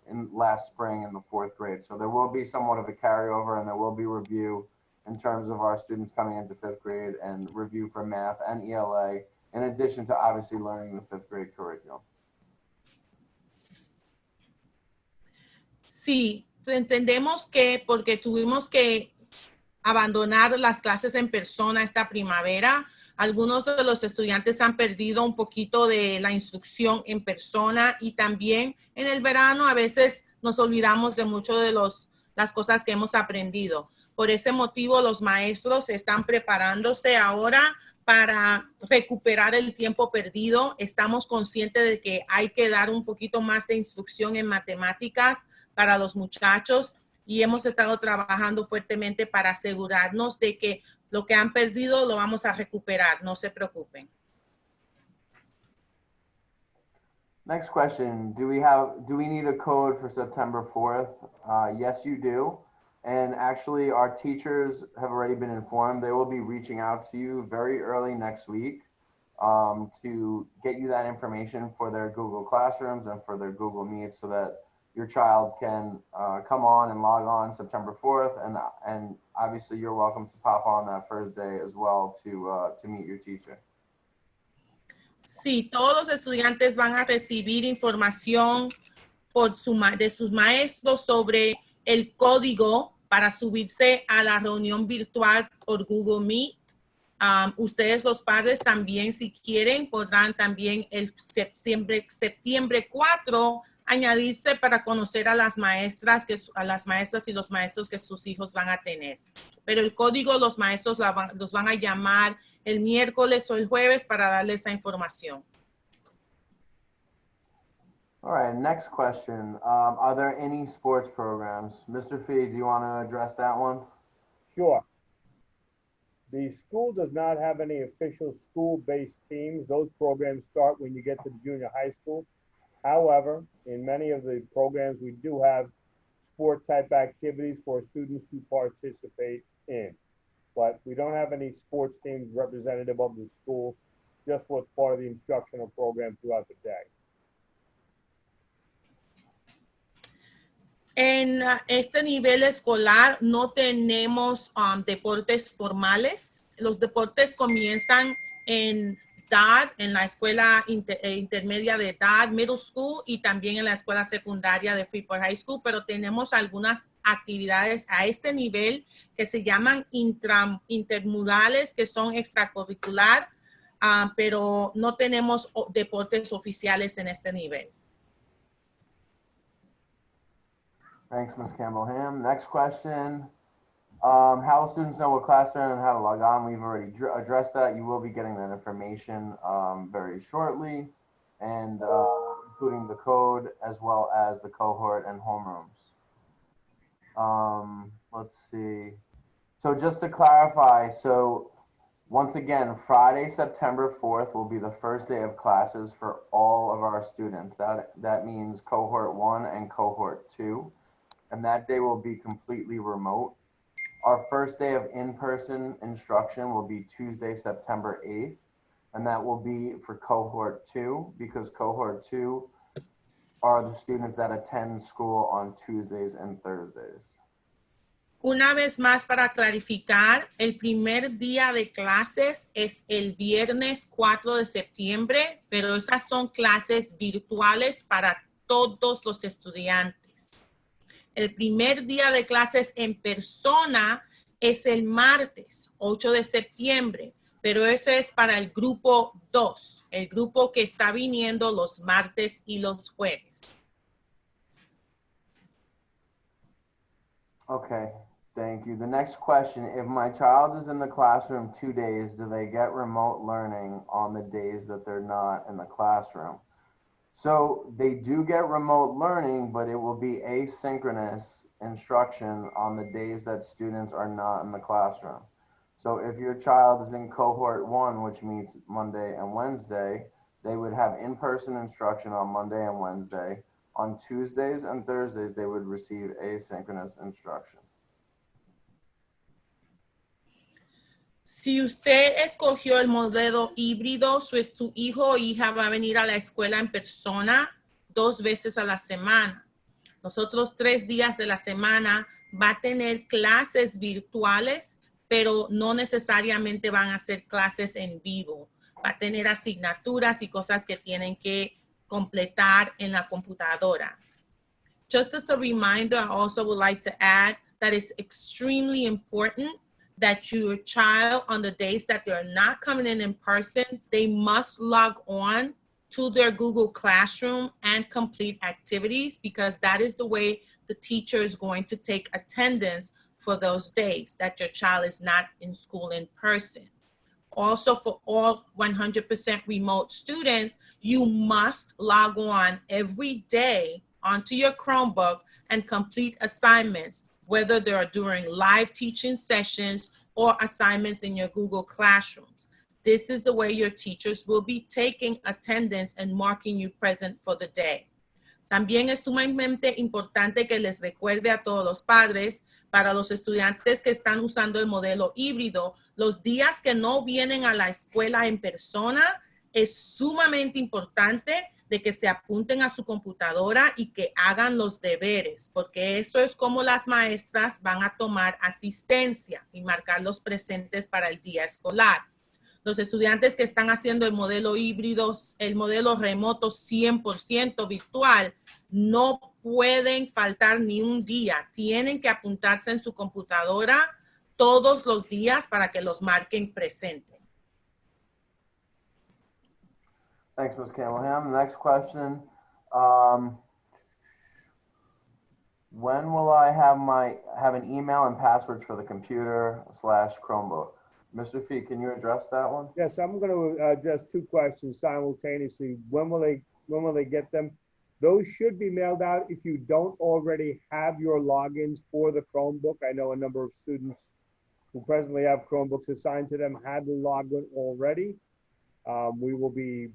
S4: in last spring in the 4th grade. So there will be somewhat of a carryover, and there will be review in terms of our students coming into 5th grade and review for math and ELA, in addition to obviously learning the 5th grade curriculum.
S9: Sí, entendemos que porque tuvimos que abandonar las clases en persona esta primavera, algunos de los estudiantes han perdido un poquito de la instrucción en persona y también en el verano a veces nos olvidamos de mucho de las cosas que hemos aprendido. Por ese motivo, los maestros están preparándose ahora para recuperar el tiempo perdido. Estamos conscientes de que hay que dar un poquito más de instrucción en matemáticas para los muchachos y hemos estado trabajando fuertemente para asegurarnos de que lo que han perdido lo vamos a recuperar. No se preocupen.
S4: Next question, do we need a code for September 4th? Yes, you do. And actually, our teachers have already been informed. They will be reaching out to you very early next week to get you that information for their Google Classrooms and for their Google Meets so that your child can come on and log on September 4th. And obviously, you're welcome to pop on that first day as well to meet your teacher.
S9: Sí, todos los estudiantes van a recibir información de sus maestros sobre el código para subirse a la reunión virtual por Google Meet. Ustedes los padres también, si quieren, podrán también el septiembre 4 añadirse para conocer a las maestras y los maestros que sus hijos van a tener. Pero el código los maestros los van a llamar el miércoles o el jueves para darles esa información.
S4: All right, next question. Are there any sports programs? Mr. Fee, do you want to address that one?
S1: Sure. The school does not have any official school-based teams. Those programs start when you get to the junior high school. However, in many of the programs, we do have sport-type activities for students to participate in. But we don't have any sports teams representative of the school, just what's part of the instructional program throughout the day.
S9: En este nivel escolar no tenemos deportes formales. Los deportes comienzan en DAD, en la escuela intermedia de DAD, middle school, y también en la escuela secundaria de Freeport High School, pero tenemos algunas actividades a este nivel que se llaman intermurales, que son extracurricular, pero no tenemos deportes oficiales en este nivel.
S4: Thanks, Ms. Campbell-Ham. Next question. How will students know what class they're in and how to log on? We've already addressed that. You will be getting that information very shortly, and including the code as well as the cohort and homerooms. Let's see. So just to clarify, so once again, Friday, September 4th will be the first day of classes for all of our students. That means cohort 1 and cohort 2. And that day will be completely remote. Our first day of in-person instruction will be Tuesday, September 8th, and that will be for cohort 2, because cohort 2 are the students that attend school on Tuesdays and Thursdays.
S9: Una vez más, para clarificar, el primer día de clases es el viernes 4 de septiembre, pero esas son clases virtuales para todos los estudiantes. El primer día de clases en persona es el martes 8 de septiembre, pero ese es para el grupo 2, el grupo que está viniendo los martes y los jueves.
S4: Okay, thank you. The next question, if my child is in the classroom 2 days, do they get remote learning on the days that they're not in the classroom? So they do get remote learning, but it will be asynchronous instruction on the days that students are not in the classroom. So if your child is in cohort 1, which means Monday and Wednesday, they would have in-person instruction on Monday and Wednesday. On Tuesdays and Thursdays, they would receive asynchronous instruction.
S9: Si usted escogió el modelo híbrido, su hijo o hija va a venir a la escuela en persona 2 veces a la semana. Los otros 3 días de la semana va a tener clases virtuales, pero no necesariamente van a ser clases en vivo. Va a tener asignaturas y cosas que tienen que completar en la computadora. Just as a reminder, I also would like to add that it's extremely important that your child, on the days that they're not coming in person, they must log on to their Google Classroom and complete activities, because that is the way the teacher is going to take attendance for those days that your child is not in school in person. Also, for all 100% remote students, you must log on every day onto your Chromebook and complete assignments, whether they're during live teaching sessions or assignments in your Google Classrooms. This is the way your teachers will be taking attendance and marking you present for the day. También es sumamente importante que les recuerde a todos los padres, para los estudiantes que están usando el modelo híbrido, los días que no vienen a la escuela en persona, es sumamente importante de que se apunten a su computadora y que hagan los deberes, porque eso es como las maestras van a tomar asistencia y marcar los presentes para el día escolar. Los estudiantes que están haciendo el modelo híbrido, el modelo remoto 100% virtual, no pueden faltar ni un día. Tienen que apuntarse en su computadora todos los días para que los marquen presente.
S4: Thanks, Ms. Campbell-Ham. Next question. When will I have an email and passwords for the computer / Chromebook? Mr. Fee, can you address that one?
S1: Yes, I'm going to address two questions simultaneously. When will they get them? Those should be mailed out if you don't already have your logins for the Chromebook. I know a number of students who presently have Chromebooks assigned to them had the login already. We will be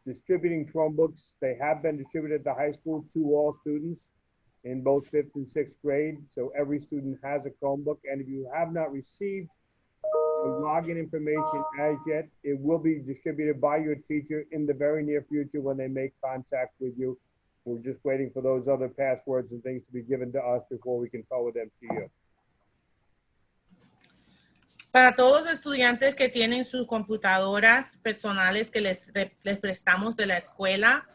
S1: distributing Chromebooks. They have been distributed at the high school to all students in both 5th and 6th grade. So every student has a Chromebook. And if you have not received the login information as yet, it will be distributed by your teacher in the very near future when they make contact with you. We're just waiting for those other passwords and things to be given to us before we can forward them to you.
S9: Para todos los estudiantes que tienen sus computadoras personales que les prestamos de la escuela,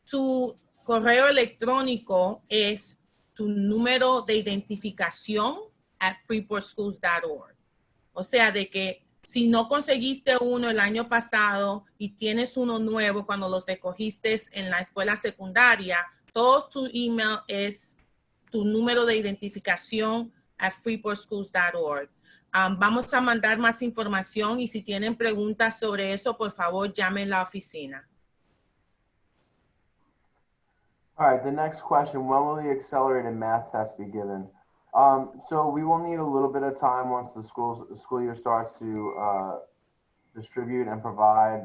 S9: tu correo electrónico es tu número de identificación at freeportschools.org. O sea, de que si no conseguiste uno el año pasado y tienes uno nuevo cuando los recogiste en la escuela secundaria, todo tu email es tu número de identificación at freeportschools.org. Vamos a mandar más información y si tienen preguntas sobre eso, por favor, llamen a la oficina.
S4: All right, the next question, when will the accelerated math test be given? So we will need a little bit of time once the school year starts to distribute and provide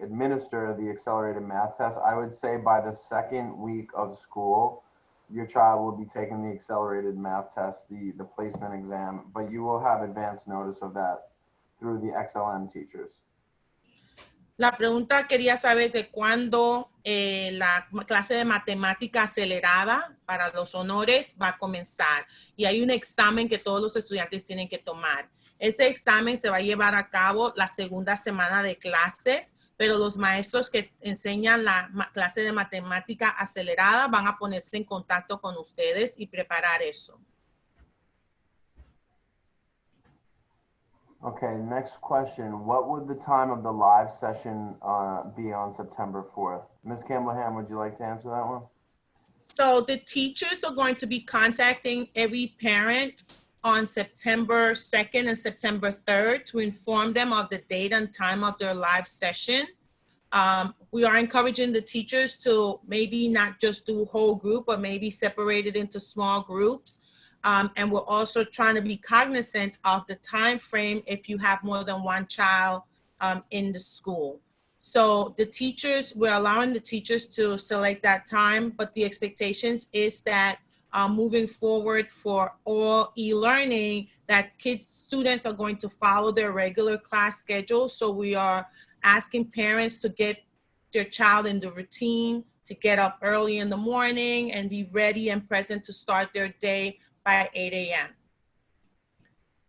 S4: administer the accelerated math test. I would say by the second week of school, your child will be taking the accelerated math test, the placement exam, but you will have advance notice of that through the XLM teachers.
S9: La pregunta quería saber de cuándo la clase de matemática acelerada para los honores va a comenzar. Y hay un examen que todos los estudiantes tienen que tomar. Ese examen se va a llevar a cabo la segunda semana de clases, pero los maestros que enseñan la clase de matemática acelerada van a ponerse en contacto con ustedes y preparar eso.
S4: Okay, next question. What would the time of the live session be on September 4th? Ms. Campbell-Ham, would you like to answer that one?
S9: So the teachers are going to be contacting every parent on September 2nd and September 3rd to inform them of the date and time of their live session. We are encouraging the teachers to maybe not just do whole group, but maybe separate it into small groups. And we're also trying to be cognizant of the time frame if you have more than one child in the school. So the teachers, we're allowing the teachers to select that time, but the expectations is that moving forward for all e-learning, that students are going to follow their regular class schedule. So we are asking parents to get their child in the routine, to get up early in the morning and be ready and present to start their day by 8 a.m.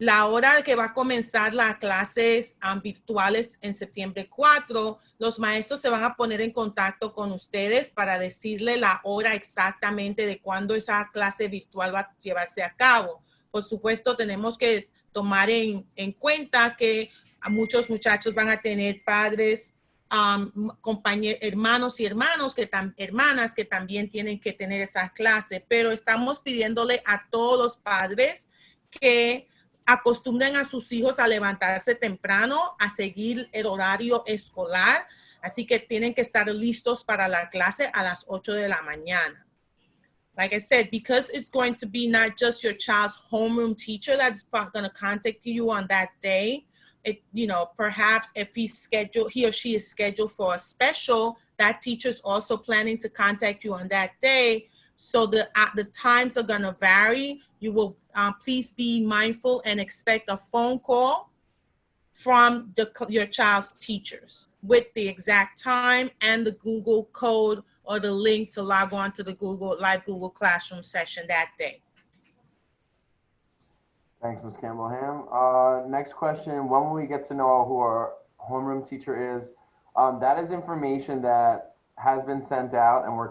S9: La hora que va a comenzar las clases virtuales en septiembre 4, los maestros se van a poner en contacto con ustedes para decirle la hora exactamente de cuándo esa clase virtual va a llevarse a cabo. Por supuesto, tenemos que tomar en cuenta que muchos muchachos van a tener padres, hermanos y hermanas que también tienen que tener esa clase, pero estamos pidiéndole a todos los padres que acostumbren a sus hijos a levantarse temprano, a seguir el horario escolar, así que tienen que estar listos para la clase a las 8 de la mañana. Like I said, because it's going to be not just your child's homeroom teacher that's going to contact you on that day, perhaps if he or she is scheduled for a special, that teacher is also planning to contact you on that day. So the times are going to vary. You will please be mindful and expect a phone call from your child's teachers with the exact time and the Google code or the link to log on to the live Google Classroom session that day.
S4: Thanks, Ms. Campbell-Ham. Next question, when will we get to know who our homeroom teacher is? That is information that has been sent out and we're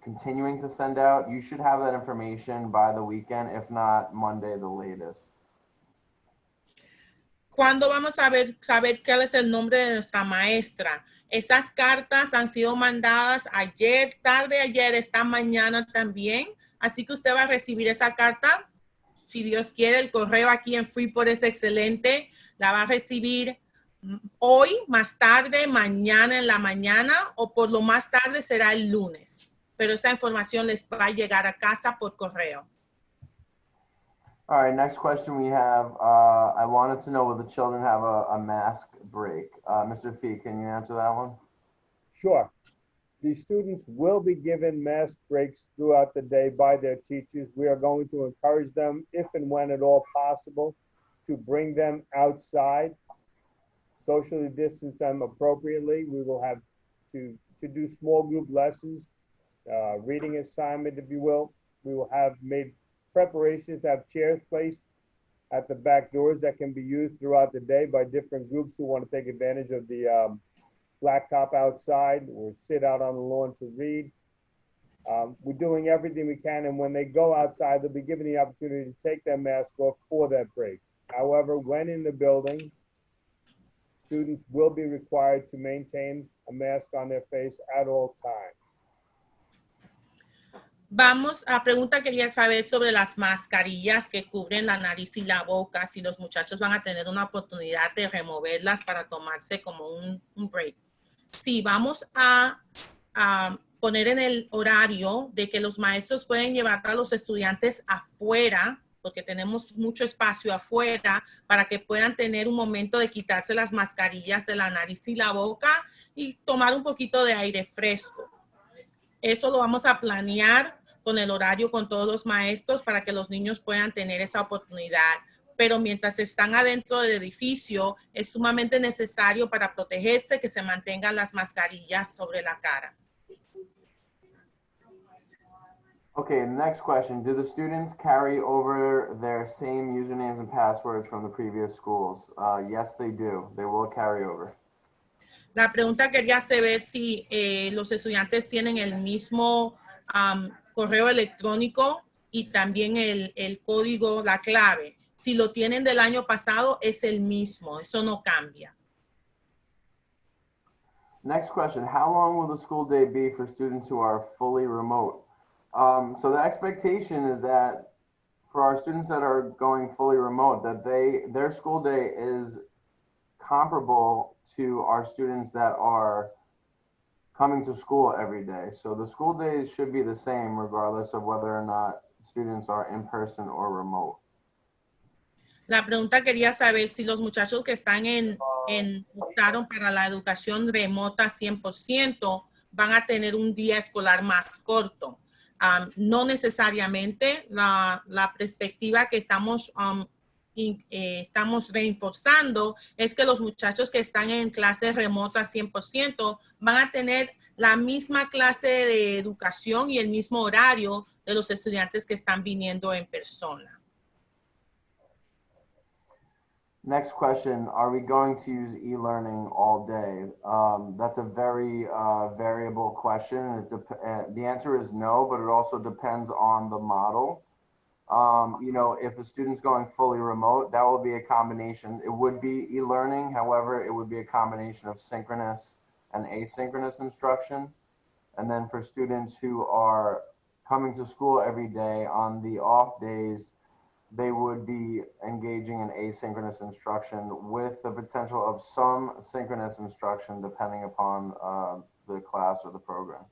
S4: continuing to send out. You should have that information by the weekend, if not Monday, the latest.
S9: ¿Cuándo vamos a saber cuál es el nombre de nuestra maestra? Esas cartas han sido mandadas ayer, tarde ayer, esta mañana también. Así que usted va a recibir esa carta. Si Dios quiere, el correo aquí en Freeport es excelente. La va a recibir hoy, más tarde, mañana en la mañana o por lo más tarde será el lunes. Pero esa información les va a llegar a casa por correo.
S4: All right, next question we have, I wanted to know will the children have a mask break? Mr. Fee, can you answer that one?
S1: Sure. The students will be given mask breaks throughout the day by their teachers. We are going to encourage them, if and when at all possible, to bring them outside, socially distance them appropriately. We will have to do small group lessons, reading assignment, if you will. We will have made preparations to have chairs placed at the back doors that can be used throughout the day by different groups who want to take advantage of the blacktop outside or sit out on the lawn to read. We're doing everything we can, and when they go outside, they'll be given the opportunity to take their mask off for that break. However, when in the building, students will be required to maintain a mask on their face at all times.
S9: Vamos a pregunta, quería saber sobre las mascarillas que cubren la nariz y la boca, si los muchachos van a tener una oportunidad de removerlas para tomarse como un break. Sí, vamos a poner en el horario de que los maestros pueden llevar a los estudiantes afuera, porque tenemos mucho espacio afuera, para que puedan tener un momento de quitarse las mascarillas de la nariz y la boca y tomar un poquito de aire fresco. Eso lo vamos a planear con el horario con todos los maestros para que los niños puedan tener esa oportunidad. Pero mientras están adentro del edificio, es sumamente necesario para protegerse que se mantengan las mascarillas sobre la cara.
S4: Okay, next question. Do the students carry over their same usernames and passwords from the previous schools? Yes, they do. They will carry over.
S9: La pregunta quería saber si los estudiantes tienen el mismo correo electrónico y también el código, la clave. Si lo tienen del año pasado, es el mismo. Eso no cambia.
S4: Next question. How long will the school day be for students who are fully remote? So the expectation is that for our students that are going fully remote, that their school day is comparable to our students that are coming to school every day. So the school days should be the same regardless of whether or not students are in person or remote.
S9: La pregunta quería saber si los muchachos que están optaron para la educación remota 100% van a tener un día escolar más corto. No necesariamente. La perspectiva que estamos reforzando es que los muchachos que están en clase remota 100% van a tener la misma clase de educación y el mismo horario de los estudiantes que están viniendo en persona.
S4: Next question, are we going to use e-learning all day? That's a very variable question. The answer is no, but it also depends on the model. You know, if a student's going fully remote, that will be a combination. It would be e-learning. However, it would be a combination of synchronous and asynchronous instruction. And then for students who are coming to school every day, on the off days, they would be engaging in asynchronous instruction with the potential of some synchronous instruction depending upon the class or the program.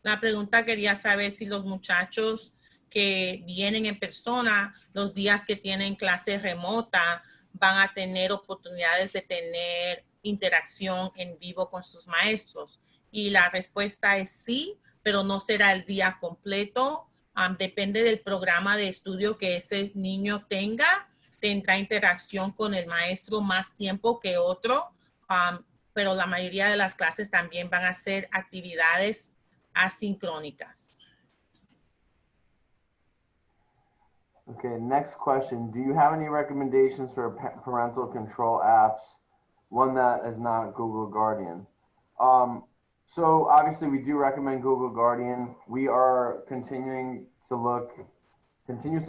S9: La pregunta quería saber si los muchachos que vienen en persona, los días que tienen clase remota, van a tener oportunidades de tener interacción en vivo con sus maestros. Y la respuesta es sí, pero no será el día completo. Depende del programa de estudio que ese niño tenga. Tendrá interacción con el maestro más tiempo que otro, pero la mayoría de las clases también van a ser actividades asincrónicas.
S4: Okay, next question. Do you have any recommendations for parental control apps? One that is not Google Guardian. So obviously we do recommend Google Guardian. We are continuously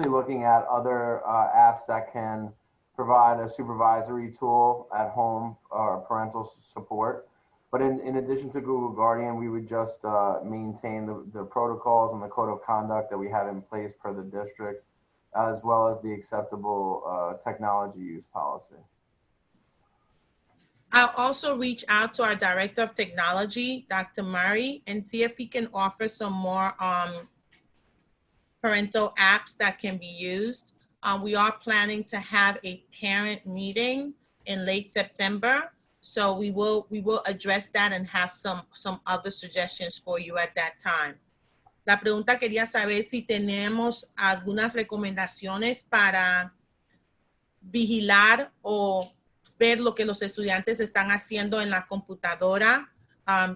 S4: looking at other apps that can provide a supervisory tool at home or parental support. But in addition to Google Guardian, we would just maintain the protocols and the code of conduct that we have in place per the district, as well as the acceptable technology use policy.
S9: I'll also reach out to our Director of Technology, Dr. Murray, and see if he can offer some more parental apps that can be used. We are planning to have a parent meeting in late September. So we will address that and have some other suggestions for you at that time. La pregunta quería saber si tenemos algunas recomendaciones para vigilar o ver lo que los estudiantes están haciendo en la computadora.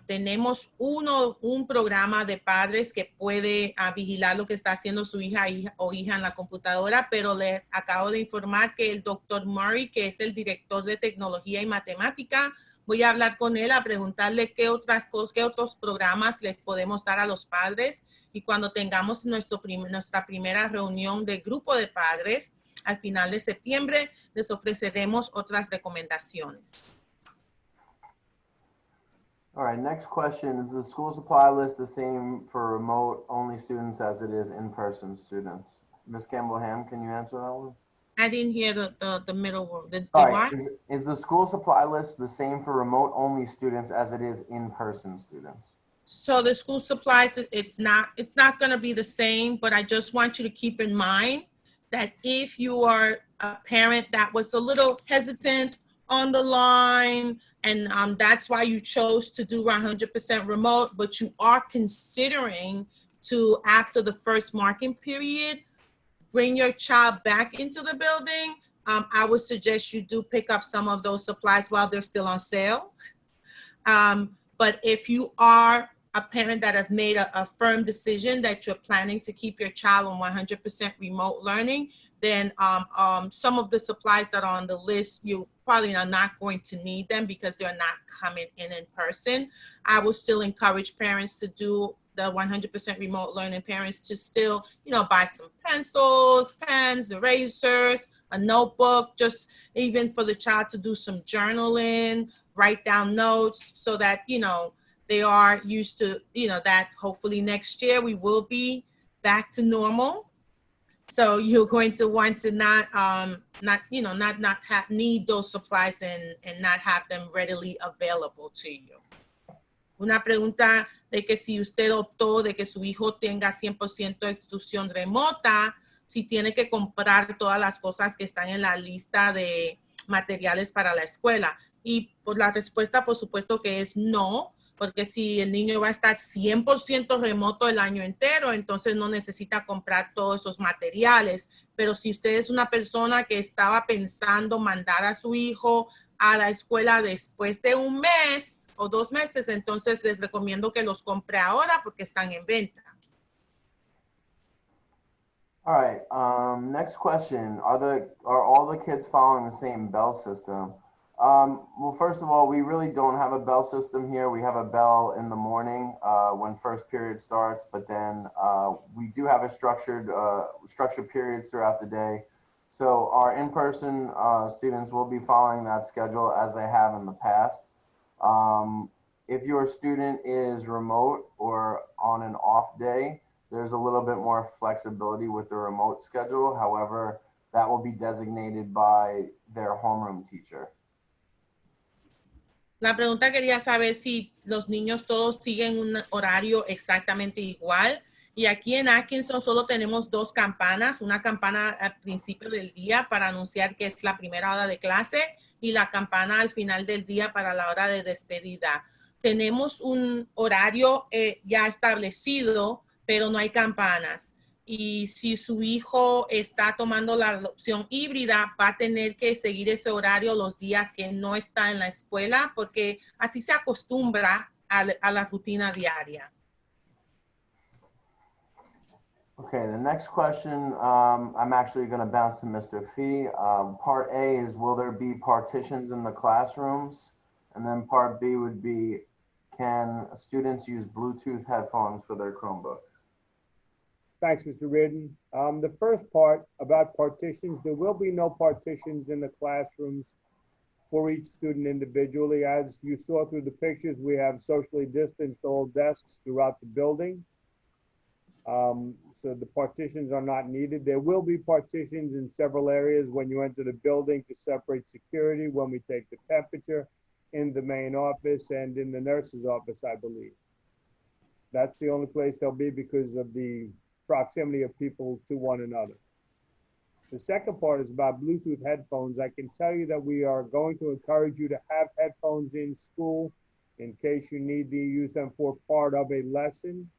S9: Tenemos un programa de padres que puede vigilar lo que está haciendo su hija o hija en la computadora, pero les acabo de informar que el doctor Murray, que es el director de tecnología y matemática, voy a hablar con él a preguntarle qué otros programas les podemos dar a los padres, y cuando tengamos nuestra primera reunión de grupo de padres al final de septiembre, les ofreceremos otras recomendaciones.
S4: All right, next question. Is the school supply list the same for remote-only students as it is in-person students? Ms. Campbell-Ham, can you answer that one?
S9: I didn't hear the middle word.
S4: Sorry, is the school supply list the same for remote-only students as it is in-person students?
S9: So the school supplies, it's not going to be the same, but I just want you to keep in mind that if you are a parent that was a little hesitant on the line, and that's why you chose to do 100% remote, but you are considering to, after the first marking period, bring your child back into the building, I would suggest you do pick up some of those supplies while they're still on sale. But if you are a parent that has made a firm decision that you're planning to keep your child on 100% remote learning, then some of the supplies that are on the list, you probably are not going to need them because they're not coming in person. I will still encourage parents to do the 100% remote learning, parents to still, buy some pencils, pens, erasers, a notebook, just even for the child to do some journaling, write down notes so that, they are used to, that hopefully next year we will be back to normal. So you're going to want to not need those supplies and not have them readily available to you. Una pregunta de que si usted optó de que su hijo tenga 100% de institución remota, si tiene que comprar todas las cosas que están en la lista de materiales para la escuela. Y pues la respuesta, por supuesto que es no, porque si el niño va a estar 100% remoto el año entero, entonces no necesita comprar todos esos materiales. Pero si usted es una persona que estaba pensando mandar a su hijo a la escuela después de un mes o 2 meses, entonces les recomiendo que los compre ahora porque están en venta.
S4: All right, next question. Are all the kids following the same bell system? Well, first of all, we really don't have a bell system here. We have a bell in the morning when first period starts, but then we do have a structured periods throughout the day. So our in-person students will be following that schedule as they have in the past. If your student is remote or on an off day, there's a little bit more flexibility with the remote schedule. However, that will be designated by their homeroom teacher.
S9: La pregunta quería saber si los niños todos siguen un horario exactamente igual. Y aquí en Atkinson solo tenemos 2 campanas, una campana al principio del día para anunciar que es la primera hora de clase y la campana al final del día para la hora de despedida. Tenemos un horario ya establecido, pero no hay campanas. Y si su hijo está tomando la opción híbrida, va a tener que seguir ese horario los días que no está en la escuela, porque así se acostumbra a la rutina diaria.
S4: Okay, the next question, I'm actually going to bounce to Mr. Fee. Part A is, will there be partitions in the classrooms? And then part B would be, can students use Bluetooth headphones for their Chromebooks?
S1: Thanks, Mr. Reardon. The first part about partitions, there will be no partitions in the classrooms for each student individually. As you saw through the pictures, we have socially distanced all desks throughout the building. So the partitions are not needed. There will be partitions in several areas when you enter the building to separate security, when we take the temperature, in the main office and in the nurse's office, I believe. That's the only place they'll be because of the proximity of people to one another. The second part is about Bluetooth headphones. I can tell you that we are going to encourage you to have headphones in school in case you need to use them for part of a lesson.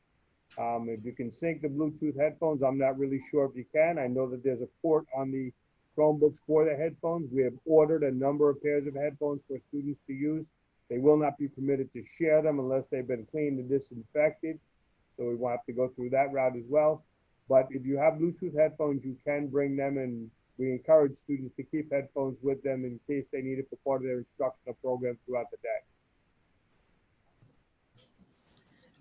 S1: If you can sync the Bluetooth headphones, I'm not really sure if you can. I know that there's a port on the Chromebooks for the headphones. We have ordered a number of pairs of headphones for students to use. They will not be permitted to share them unless they've been cleaned and disinfected. So we will have to go through that route as well. But if you have Bluetooth headphones, you can bring them, and we encourage students to keep headphones with them in case they need it for part of their instructional program throughout the day.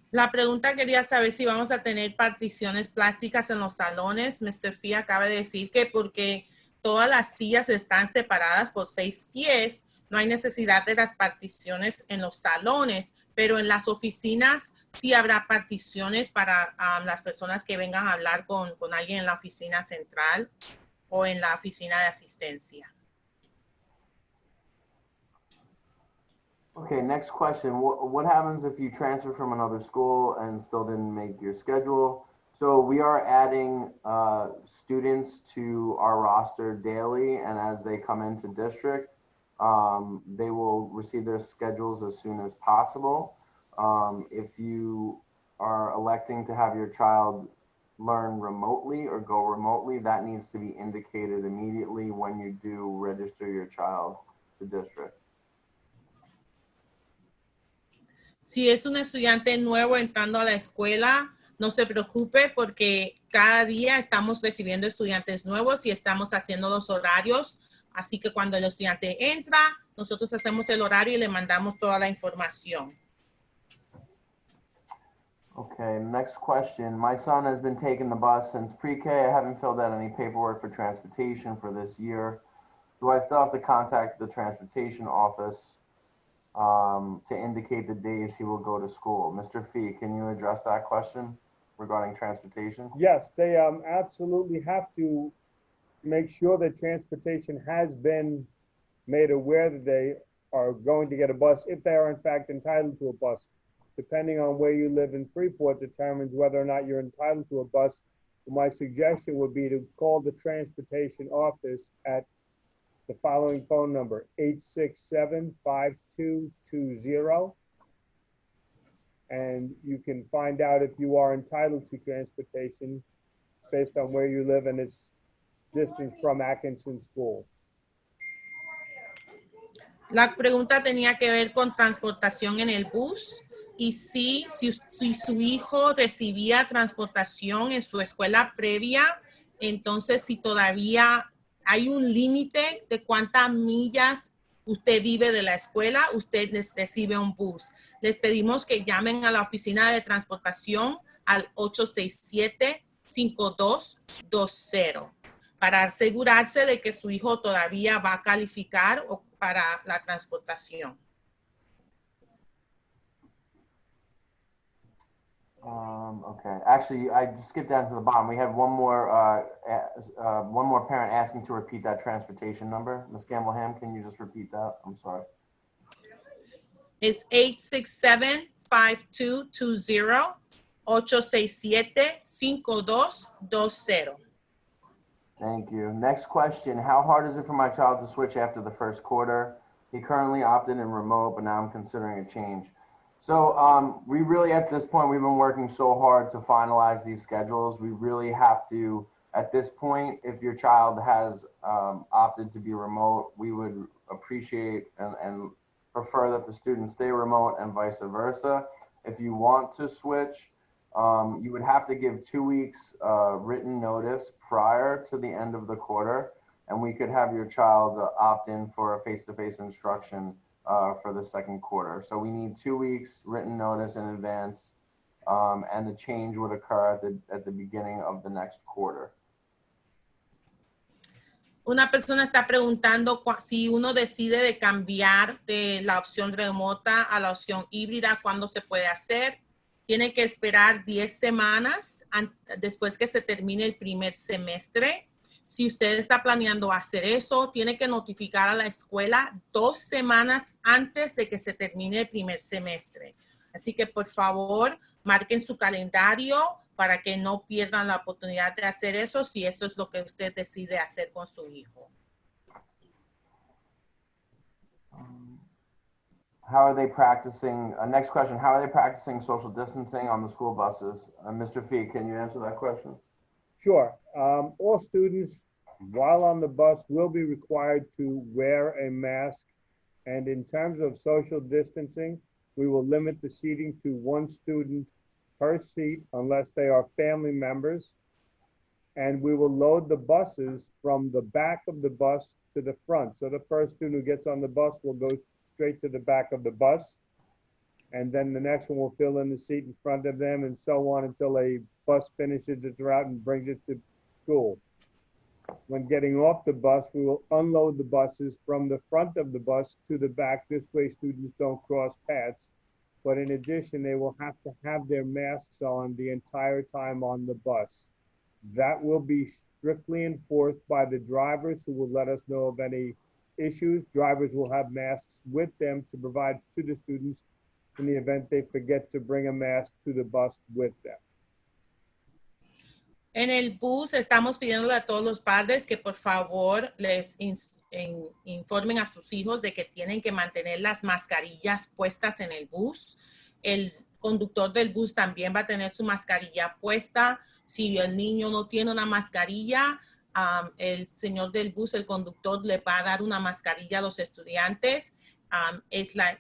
S9: La pregunta quería saber si vamos a tener particiones plásticas en los salones. Mr. Fee acaba de decir que porque todas las sillas están separadas por 6 pies, no hay necesidad de las particiones en los salones, pero en las oficinas sí habrá particiones para las personas que vengan a hablar con alguien en la oficina central o en la oficina de asistencia.
S4: Okay, next question. What happens if you transfer from another school and still didn't make your schedule? So we are adding students to our roster daily, and as they come into district, they will receive their schedules as soon as possible. If you are electing to have your child learn remotely or go remotely, that needs to be indicated immediately when you do register your child to district.
S9: Si es un estudiante nuevo entrando a la escuela, no se preocupe porque cada día estamos recibiendo estudiantes nuevos y estamos haciendo los horarios. Así que cuando el estudiante entra, nosotros hacemos el horario y le mandamos toda la información.
S4: Okay, next question. My son has been taking the bus since pre-K. I haven't filled out any paperwork for transportation for this year. Do I still have to contact the transportation office to indicate the days he will go to school? Mr. Fee, can you address that question regarding transportation?
S1: Yes, they absolutely have to make sure that transportation has been made aware that they are going to get a bus if they are in fact entitled to a bus. Depending on where you live in Freeport determines whether or not you're entitled to a bus. My suggestion would be to call the transportation office at the following phone number, 867-5220. And you can find out if you are entitled to transportation based on where you live and its distance from Atkinson School.
S9: La pregunta tenía que ver con transportación en el bus y si su hijo recibía transportación en su escuela previa, entonces si todavía hay un límite de cuántas millas usted vive de la escuela, usted recibe un bus. Les pedimos que llamen a la oficina de transportación al 867-5220 para asegurarse de que su hijo todavía va a calificar para la transportación.
S4: Okay, actually, I just skipped down to the bottom. We have one more parent asking to repeat that transportation number. Ms. Gamble-Ham, can you just repeat that? I'm sorry.
S9: It's 867-5220, 867-5220.
S4: Thank you. Next question. How hard is it for my child to switch after the first quarter? He currently opted in remote, but now I'm considering a change. So we really, at this point, we've been working so hard to finalize these schedules. We really have to, at this point, if your child has opted to be remote, we would appreciate and prefer that the students stay remote and vice versa. If you want to switch, You would have to give 2 weeks written notice prior to the end of the quarter, and we could have your child opt in for a face-to-face instruction for the second quarter. So we need 2 weeks written notice in advance, and the change would occur at the beginning of the next quarter.
S9: Una persona está preguntando si uno decide de cambiar de la opción remota a la opción híbrida, ¿cuándo se puede hacer? Tiene que esperar 10 semanas después que se termine el primer semestre. Si usted está planeando hacer eso, tiene que notificar a la escuela 2 semanas antes de que se termine el primer semestre. Así que por favor, marquen su calendario para que no pierdan la oportunidad de hacer eso si eso es lo que usted decide hacer con su hijo.
S4: How are they practicing? Next question, how are they practicing social distancing on the school buses? Mr. Fee, can you answer that question?
S1: Sure. All students, while on the bus, will be required to wear a mask. And in terms of social distancing, we will limit the seating to 1 student per seat unless they are family members. And we will load the buses from the back of the bus to the front. So the first student who gets on the bus will go straight to the back of the bus. And then the next one will fill in the seat in front of them, and so on until a bus finishes its route and brings it to school. When getting off the bus, we will unload the buses from the front of the bus to the back. This way students don't cross paths. But in addition, they will have to have their masks on the entire time on the bus. That will be strictly enforced by the drivers, who will let us know of any issues. Drivers will have masks with them to provide to the students in the event they forget to bring a mask to the bus with them.
S9: En el bus estamos pidiéndole a todos los padres que por favor les informen a sus hijos de que tienen que mantener las mascarillas puestas en el bus. El conductor del bus también va a tener su mascarilla puesta. Si el niño no tiene una mascarilla, el señor del bus, el conductor, le va a dar una mascarilla a los estudiantes.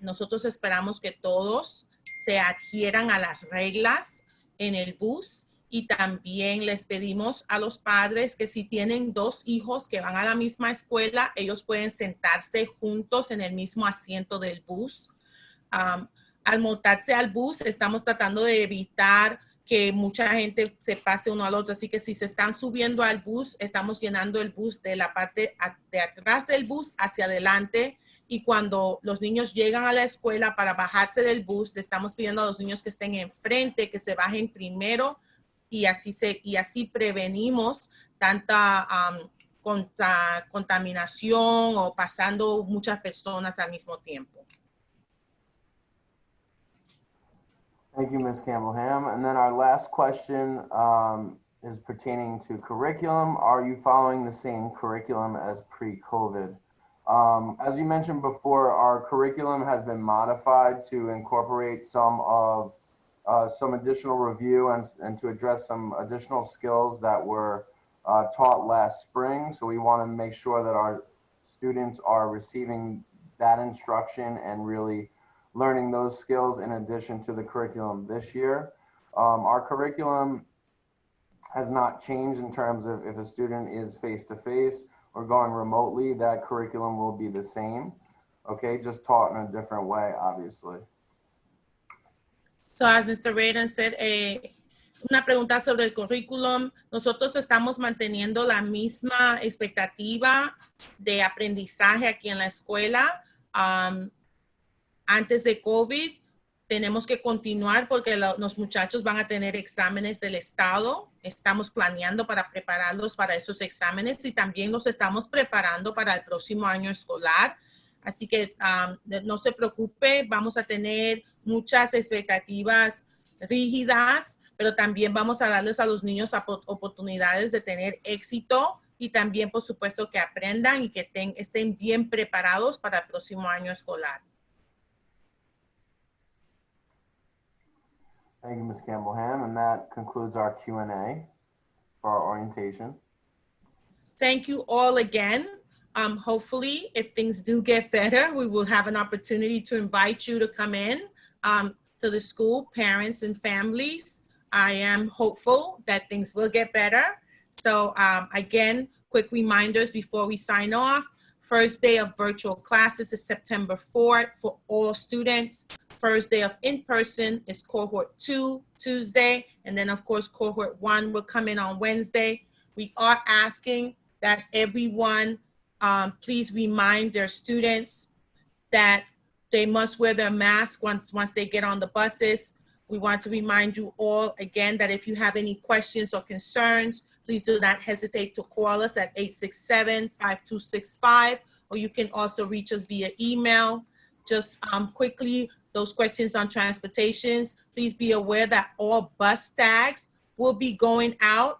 S9: Nosotros esperamos que todos se adhieran a las reglas en el bus. Y también les pedimos a los padres que si tienen 2 hijos que van a la misma escuela, ellos pueden sentarse juntos en el mismo asiento del bus. Al montarse al bus, estamos tratando de evitar que mucha gente se pase uno al otro. Así que si se están subiendo al bus, estamos llenando el bus de la parte de atrás del bus hacia adelante. Y cuando los niños llegan a la escuela para bajarse del bus, le estamos pidiendo a los niños que estén enfrente, que se bajen primero. Y así prevenimos tanta contaminación o pasando muchas personas al mismo tiempo.
S4: Thank you, Ms. Campbell-Ham. And then our last question is pertaining to curriculum. Are you following the same curriculum as pre-COVID? As you mentioned before, our curriculum has been modified to incorporate some additional review and to address some additional skills that were taught last spring. So we want to make sure that our students are receiving that instruction and really learning those skills in addition to the curriculum this year. Our curriculum has not changed in terms of if a student is face-to-face or going remotely, that curriculum will be the same, okay? Just taught in a different way, obviously.
S9: So as Mr. Radin said, una pregunta sobre el currículum. Nosotros estamos manteniendo la misma expectativa de aprendizaje aquí en la escuela. Antes de COVID, tenemos que continuar porque los muchachos van a tener exámenes del estado. Estamos planeando para prepararlos para esos exámenes y también los estamos preparando para el próximo año escolar. Así que no se preocupe, vamos a tener muchas expectativas rígidas, pero también vamos a darles a los niños oportunidades de tener éxito y también, por supuesto, que aprendan y que estén bien preparados para el próximo año escolar.
S4: Thank you, Ms. Campbell-Ham, and that concludes our Q&A for our orientation.
S9: Thank you all again. Hopefully, if things do get better, we will have an opportunity to invite you to come in to the school, parents and families. I am hopeful that things will get better. So again, quick reminders before we sign off. First day of virtual classes is September 4th for all students. First day of in-person is cohort 2, Tuesday. And then of course, cohort 1 will come in on Wednesday. We are asking that everyone please remind their students that they must wear their mask once they get on the buses. We want to remind you all again that if you have any questions or concerns, please do not hesitate to call us at 867-5265, or you can also reach us via email. Just quickly, those questions on transportations, please be aware that all bus tags will be going out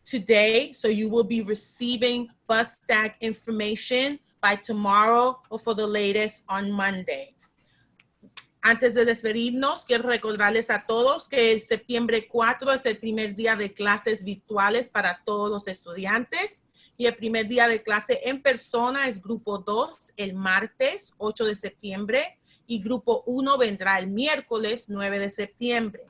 S9: today. So you will be receiving bus tag information by tomorrow or for the latest on Monday. Antes de despedirnos, quiero recordarles a todos que el septiembre 4 es el primer día de clases virtuales para todos los estudiantes y el primer día de clase en persona es grupo 2 el martes 8 de septiembre y grupo 1 vendrá el miércoles 9 de septiembre.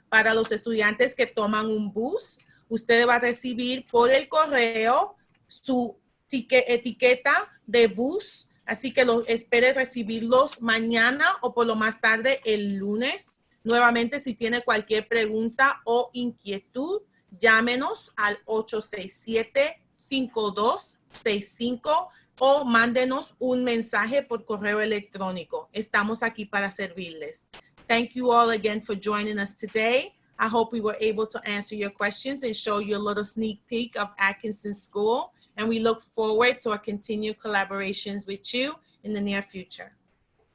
S9: Para los estudiantes que toman un bus, usted va a recibir por el correo su etiqueta de bus. Así que espere recibirlos mañana o por lo más tarde el lunes. Nuevamente, si tiene cualquier pregunta o inquietud, llámenos al 867-5265 o mándenos un mensaje por correo electrónico. Estamos aquí para servirles. Thank you all again for joining us today. I hope we were able to answer your questions and show you a little sneak peek of Atkinson School. And we look forward to our continued collaborations with you in the near future.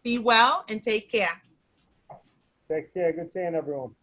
S9: Be well and take care.
S1: Take care. Good seeing everyone.